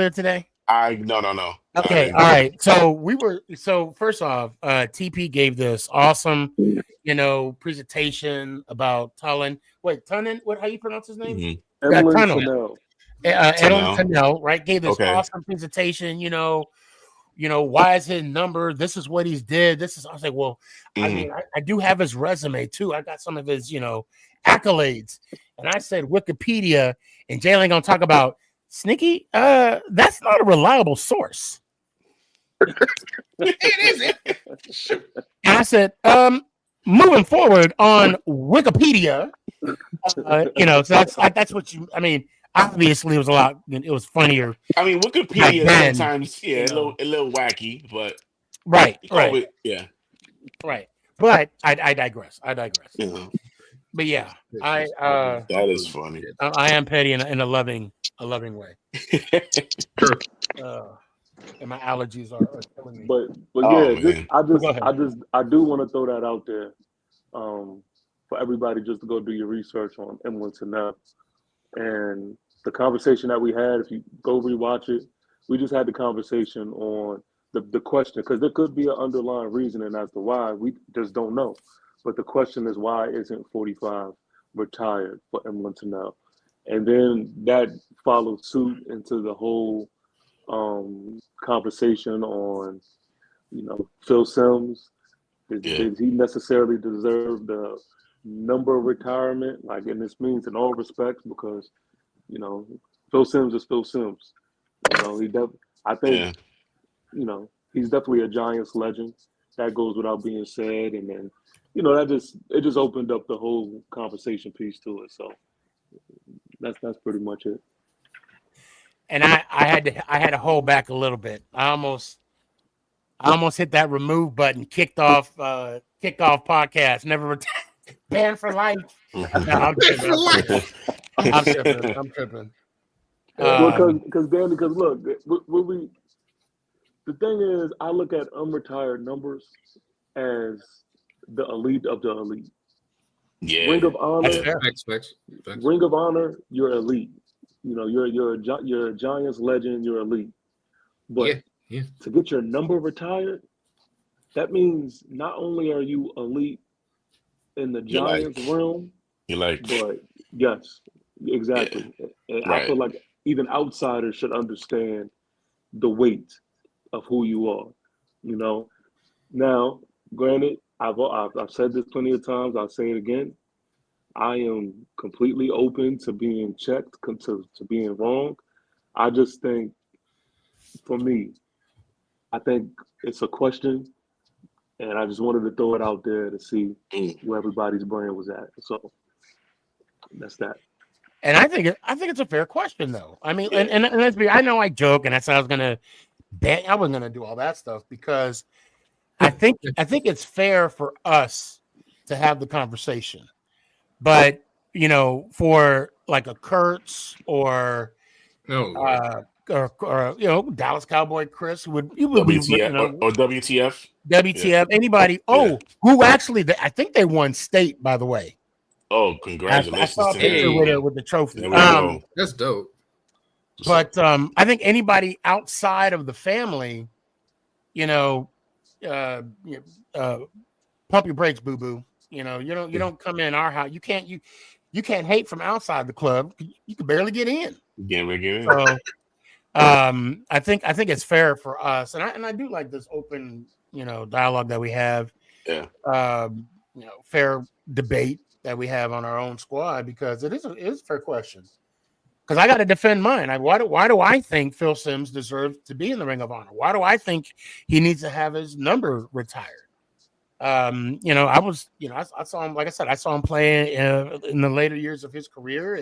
today? No. Okay, all right. So first off, TP gave this awesome, presentation about Tullen. Wait, Tunnan? What? How you pronounce his name? Mm-hmm. Emlyn Tunnel. Tunnell. Edwin Tunnell. Tunnell, right? Gave this Okay. awesome presentation. Why is his number? This is what he's did. This is. I was like, well, I mean, I do have his resume too. I got some of his, accolades. And I said Wikipedia, and Jalen gonna talk about Sneaky. That's not a reliable source. It isn't. And I said, moving forward on Wikipedia, so that's what you. I mean, obviously it was a lot. It was funnier. I mean, back Wikipedia then, sometimes, a little wacky, but right. yeah. But I digress. Yeah. But yeah, That is funny. I am petty in a loving way. True. And my allergies are killing me. But Oh, yeah, man. I do want to throw that out there, for everybody just to go do your research on Emlyn Tunnell. And the conversation that we had, if you go rewatch it, we just had the conversation on the question, because there could be an underlying reasoning as to why, we just don't know. But the question is, why isn't 45 retired for Emlyn Tunnell? And then that followed suit into the whole conversation on, Phil Simms. Did he necessarily deserve the number retirement? Like, and this means in all respects, because, Phil Simms is Phil Simms. I think, he's definitely a Giants legend. That goes without being said. And then, it just opened up the whole conversation piece to it. So that's pretty much it. And I had to hold back a little bit. I almost hit that remove button, kicked off podcast, never banned for life. No, I'm tripping. Well, because Danny, because look, the thing is, I look at unretired numbers as the elite of the elite. Yeah. Ring of Honor, Facts. Ring of Honor, you're elite. You're a Giants legend. You're elite. But to get your number retired, that means not only are you elite in the Giants realm, but yes, exactly. And I feel like even outsiders should understand the weight of who you are. Now, granted, I've said this plenty of times. I'll say it again. I am completely open to being checked, to being wrong. I just think For me, I think it's a question, and I just wanted to throw it out there to see where everybody's brain was at. So that's that. And I think it's a fair question though. I mean, Yeah. and let's be. I know I joke, and I said I was gonna. I wasn't gonna do all that stuff because I think it's fair for us to have the conversation. But for like a Kurtz or No, Lord. or Dallas Cowboy Chris who would be WTF or WTF? WTF anybody. Oh, who actually? I think they won state, by the way. Oh, I congratulations saw a to picture him. with the trophy. There we go. That's dope. But I think anybody outside of the family, uh, pump your brakes, boo boo. You don't come in our house. You can't hate from outside the club. You can barely get in. So, I think it's fair for us, and I do like this open, dialogue that we have. Yeah. Fair debate that we have on our own squad because it is a fair question. Because I got to defend mine. Why do I think Phil Simms deserves to be in the Ring of Honor? Why do I think he needs to have his number retired? I saw him. Like I said, I saw him play in the later years of his career,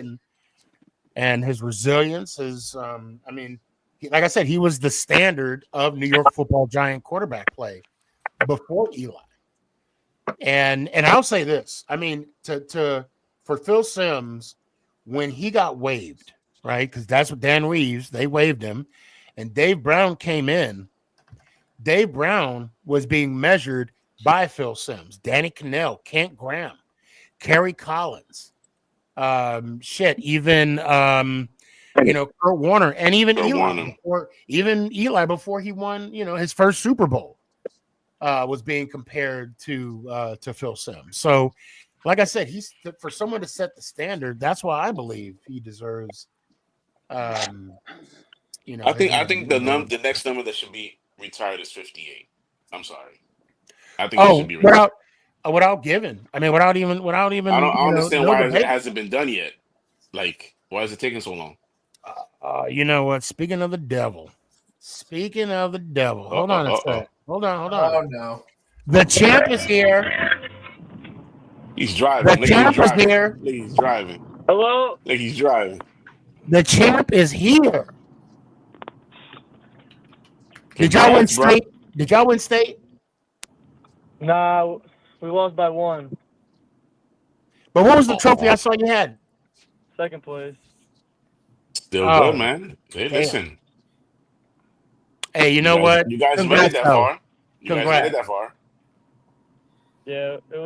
and his resilience. Like I said, he was the standard of New York Football Giant quarterback play before Eli. And I'll say this. I mean, for Phil Simms, when he got waived, right? Because that's what Dan Reeves, they waived him, and Dave Brown came in. Dave Brown was being measured by Phil Simms, Danny Cannell, Kent Graham, Kerry Collins, even Kurt Warner, and even Eli before he won, his first Super Bowl, was being compared to Phil Simms. So, like I said, he's for someone to set the standard. That's why I believe he deserves. I think the next number that should be retired is 58. I'm sorry. I think it should be retired. Without giving. I mean, without even. I don't understand why debate. it hasn't been done yet. Like, why is it taking so long? You know what? Speaking of the devil. Hold on a sec. Hold on. Oh no. The champ is here. He's driving. The champ is here. He's driving. Hello? Like he's driving. The champ is here. Did y'all win state? Did y'all win state? Nah, we lost by 1. But what was the trophy I saw you had? Second place. Still good, man. Hey, listen. Hey, you know what? You guys made it that far. Yeah, it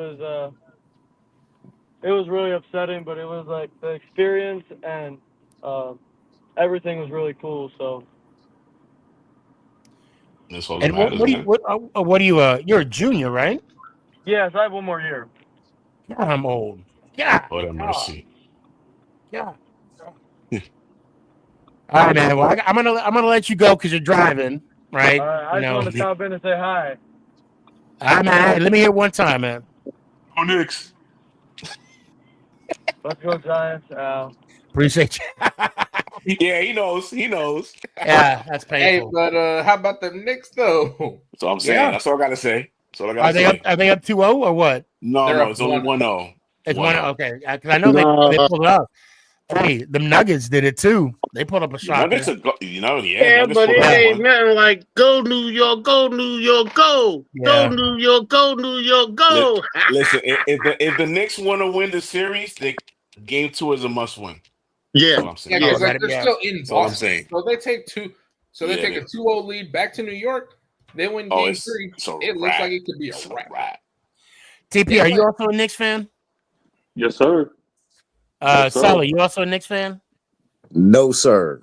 was really upsetting, but it was like the experience and everything was really cool. So. That's all and that matters, what do you? You're a junior, right? Yes, I have 1 more year. God, I'm old. Yeah. What a mercy. Yeah. All right, man. Well, I'm gonna let you go because you're driving, right? I just want to stop in and say hi. All right, let me hear one time, man. Oh, Knicks. Let's go Giants. Appreciate you. Yeah, he knows. Yeah, that's painful. Hey, but how about the Knicks though? That's all I'm saying. Yeah. That's all I gotta say. Are they up 2-0 or what? No, it's only 1-0. It's 1-0. Okay, because I know they pulled it up. Hey, the Nuggets did it too. They put up a shot. Yeah, but it ain't nothing like go New York, go New York, go, go New York, go New York, go. Listen, if the Knicks want to win the series, game 2 is a must win. Yeah, they're still in Boston. That's all I'm saying. So they take two. So they take a 2-0 lead back to New York. They win game 3. It looks like it could be a wrap. TP, are you also a Knicks fan? Yes, sir. Sully, you also a Knicks fan? No, sir.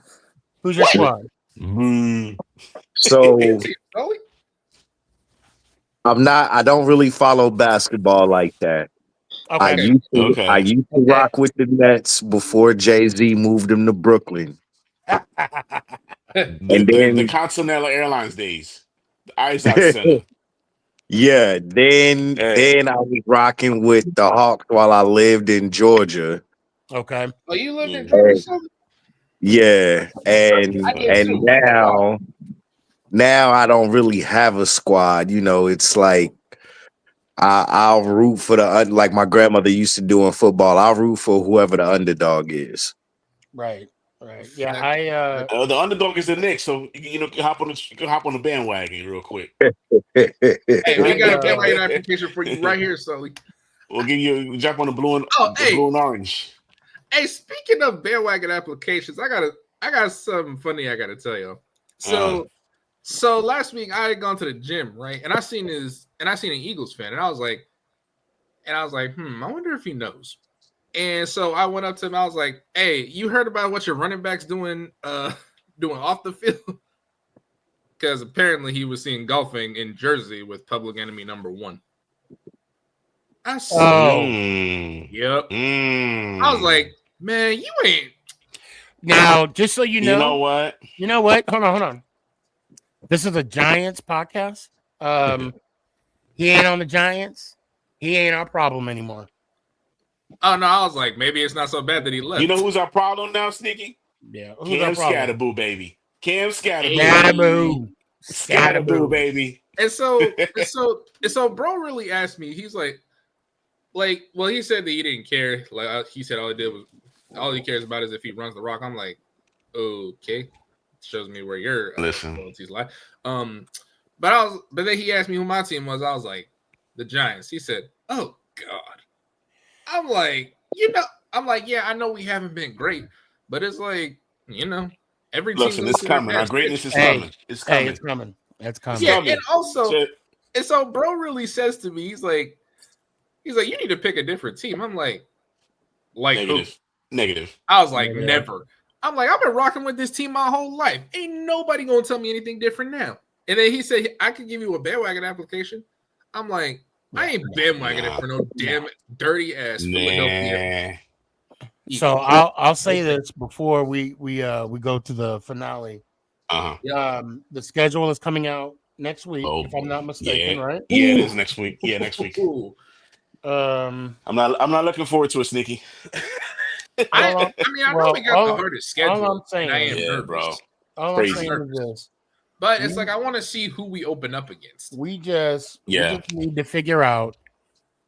Who's your squad? So I don't really follow basketball like that. Okay. I used to rock with the Nets before Jay-Z moved them to Brooklyn. And then the Continental Airlines days, the Izod Center. Yeah, then I was rocking with the Hawks while I lived in Georgia. Okay. Oh, you lived in Georgia? Yeah, and now now I don't really have a squad. You know, it's like I'll root for like my grandmother used to do in football. I'll root for whoever the underdog is. Right. Yeah, That- The underdog is the Knicks, so you can hop on the bandwagon real quick. hey, we got a I bandwagon application for you right here, Sully. We'll give you jump on the blue Oh, and orange. Hey, speaking of bandwagon applications, I got something funny I gotta tell you. So last week I had gone to the gym, right? And I seen an Eagles fan, and I was like, I wonder if he knows. And so I went up to him, I was like, hey, you heard about what your running back's doing doing off the field? Because apparently he was seen golfing in Jersey with Public Enemy #1. I said, yep. I was like, man, you ain't. Now, just so you know, you know what? Hold on. This is a Giants podcast. He ain't on the Giants. He ain't our problem anymore. Oh no, I was like, maybe it's not so bad that he left. You know who's our problem now, Sneaky? Yeah, Cam Scatterboo, baby. Cam Scatterboo. Scatterboo, baby. And so, bro really asked me. He's like, well, he said that he didn't care. Like he said, all he cares about is if he runs the rock. I'm like, okay, shows me where your loyalties lie. But then he asked me who my team was. I was like, the Giants. He said, oh God. I'm like, yeah, I know we haven't been great, but it's like, every team. Listen, it's coming. Our greatness is coming. It's coming. Hey, it's coming. It's coming. Yeah, and also, and so bro really says to me, he's like, you need to pick a different team. I'm like Negative. I was like, never. I'm like, I've been rocking with this team my whole life. Ain't nobody gonna tell me anything different now. And then he said, I could give you a bandwagon application. I'm like, I ain't bandwagoning for no damn dirty ass Philadelphia. So I'll say this before we go to the finale. The schedule is coming out next week, if I'm not mistaken, right? Yeah, it is next week. Yeah, next week. I'm not looking forward to it, Sneaky. I know we got the hardest schedule. All I'm saying, I am nervous. Bro. All I'm saying is this. But it's like I want to see who we open up against. We just need to figure out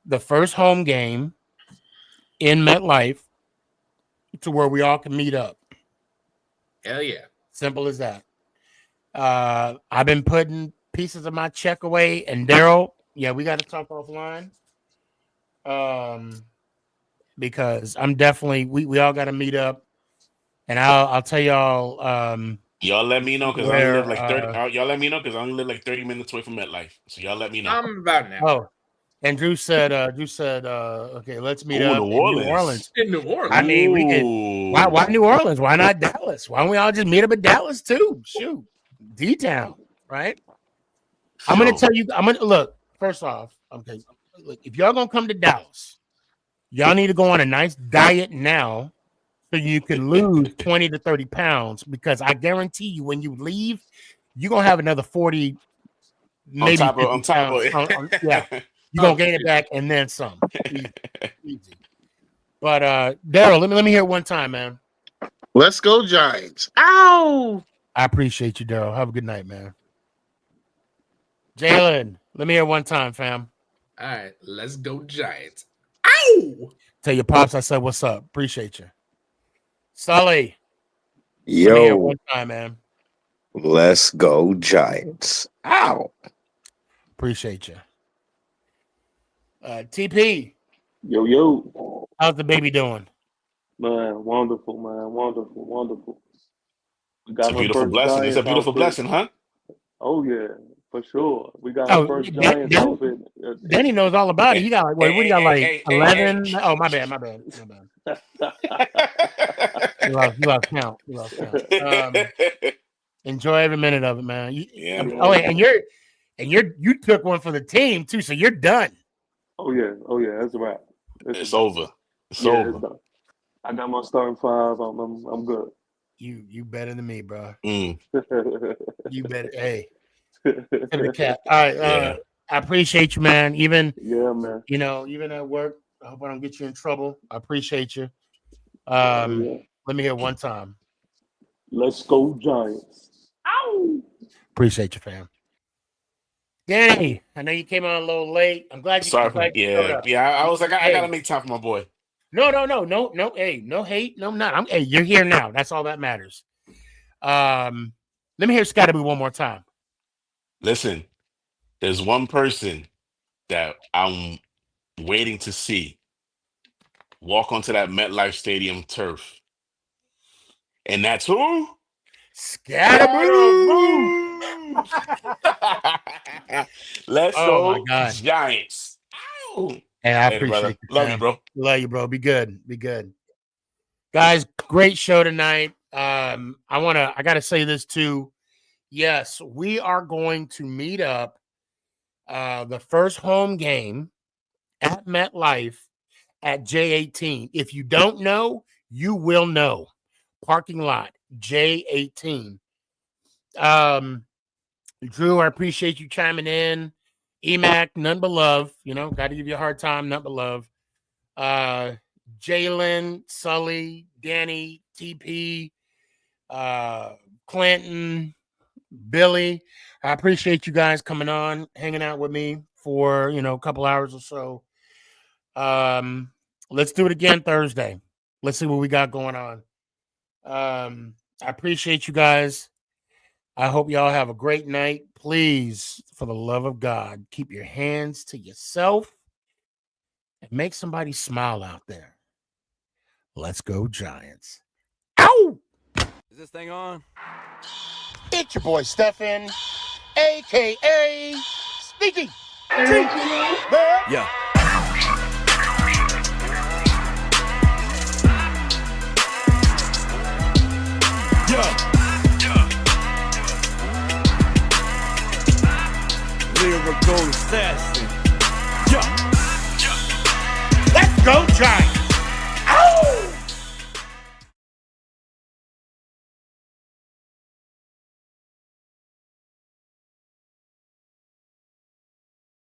the first home game in MetLife to where we all can meet up. Hell yeah. Simple as that. I've been putting pieces of my check away, and Daryl, we got to talk offline. Because I'm definitely we all got to meet up, and I'll tell y'all. Y'all let me know because I only live like 30. Y'all let me know because I only live like 30 minutes away from MetLife. So y'all let me know. I'm about now. Oh, and Drew said, okay, let's meet up New Orleans. in New Orleans. In New Orleans. I mean, we can. Why New Orleans? Why not Dallas? Why don't we all just meet up at Dallas too? Shoot, D-Town, right? I'm gonna tell you. Look. First off, okay. Look, if y'all gonna come to Dallas, y'all need to go on a nice diet now, so you can lose 20 to 30 pounds. Because I guarantee you, when you leave, you're gonna have another 40, maybe on top of it. Yeah, you're gonna gain it back and then some. Easy. But Daryl, let me hear it one time, man. Let's go Giants. Ow! I appreciate you, Daryl. Have a good night, man. Jalen, let me hear it one time, fam. All right, let's go Giants. Ow! Tell your pops I said what's up. Appreciate you. Sully. Yo. Let me hear it one time, man. Let's go Giants. Ow. Appreciate you. TP. Yo. How's the baby doing? Man, wonderful, man. Wonderful. We got it's a beautiful blessing. It's a beautiful blessing, huh? Oh, yeah, for sure. We got our first Giants outfit. Danny knows all about it. He got what do you got, 11? Oh, my bad. You lost count. Enjoy every minute of it, man. You took one for the team too, so you're done. Oh yeah, that's a wrap. It's over. It's over. I got my starting five. I'm good. You better than me, bro. Mm. You better. Hey, the cat. All right. I appreciate you, man. Even man. Even at work. I hope I don't get you in trouble. I appreciate you. Let me hear one time. Let's go Giants. Ow! Appreciate you, fam. Danny, I know you came on a little late. I'm glad you Sorry for showed up. I was like, I Hey. gotta make time for my boy. No. Hey, no hate, no not. Hey, you're here now. That's all that matters. Let me hear Scotty one more time. Listen, there's one person that I'm waiting to see walk onto that MetLife Stadium turf, and that's who? Scatterboo. Let's Oh my go, God. Giants. Ow. Hey, I Later, brother. appreciate you. Love fam. you, bro. Love you, bro. Be good. Be good. Guys, great show tonight. I gotta say this too. Yes, we are going to meet up the first home game at MetLife at J18. If you don't know, you will know. Parking lot, J18. Drew, I appreciate you chiming in. EMAC, none but love. You know, got to give you a hard time, none but love. Jalen, Sully, Danny, TP, Clinton, Billy. I appreciate you guys coming on, hanging out with me for, a couple hours or so. Let's do it again Thursday. Let's see what we got going on. I appreciate you guys. I hope y'all have a great night. Please, for the love of God, keep your hands to yourself and make somebody smile out there. Let's go, Giants. Ow! Is this thing on? It's your boy, Stefan, a.k.a. SneakyG. Yeah. Lyrical assassin. Let's go, Giants.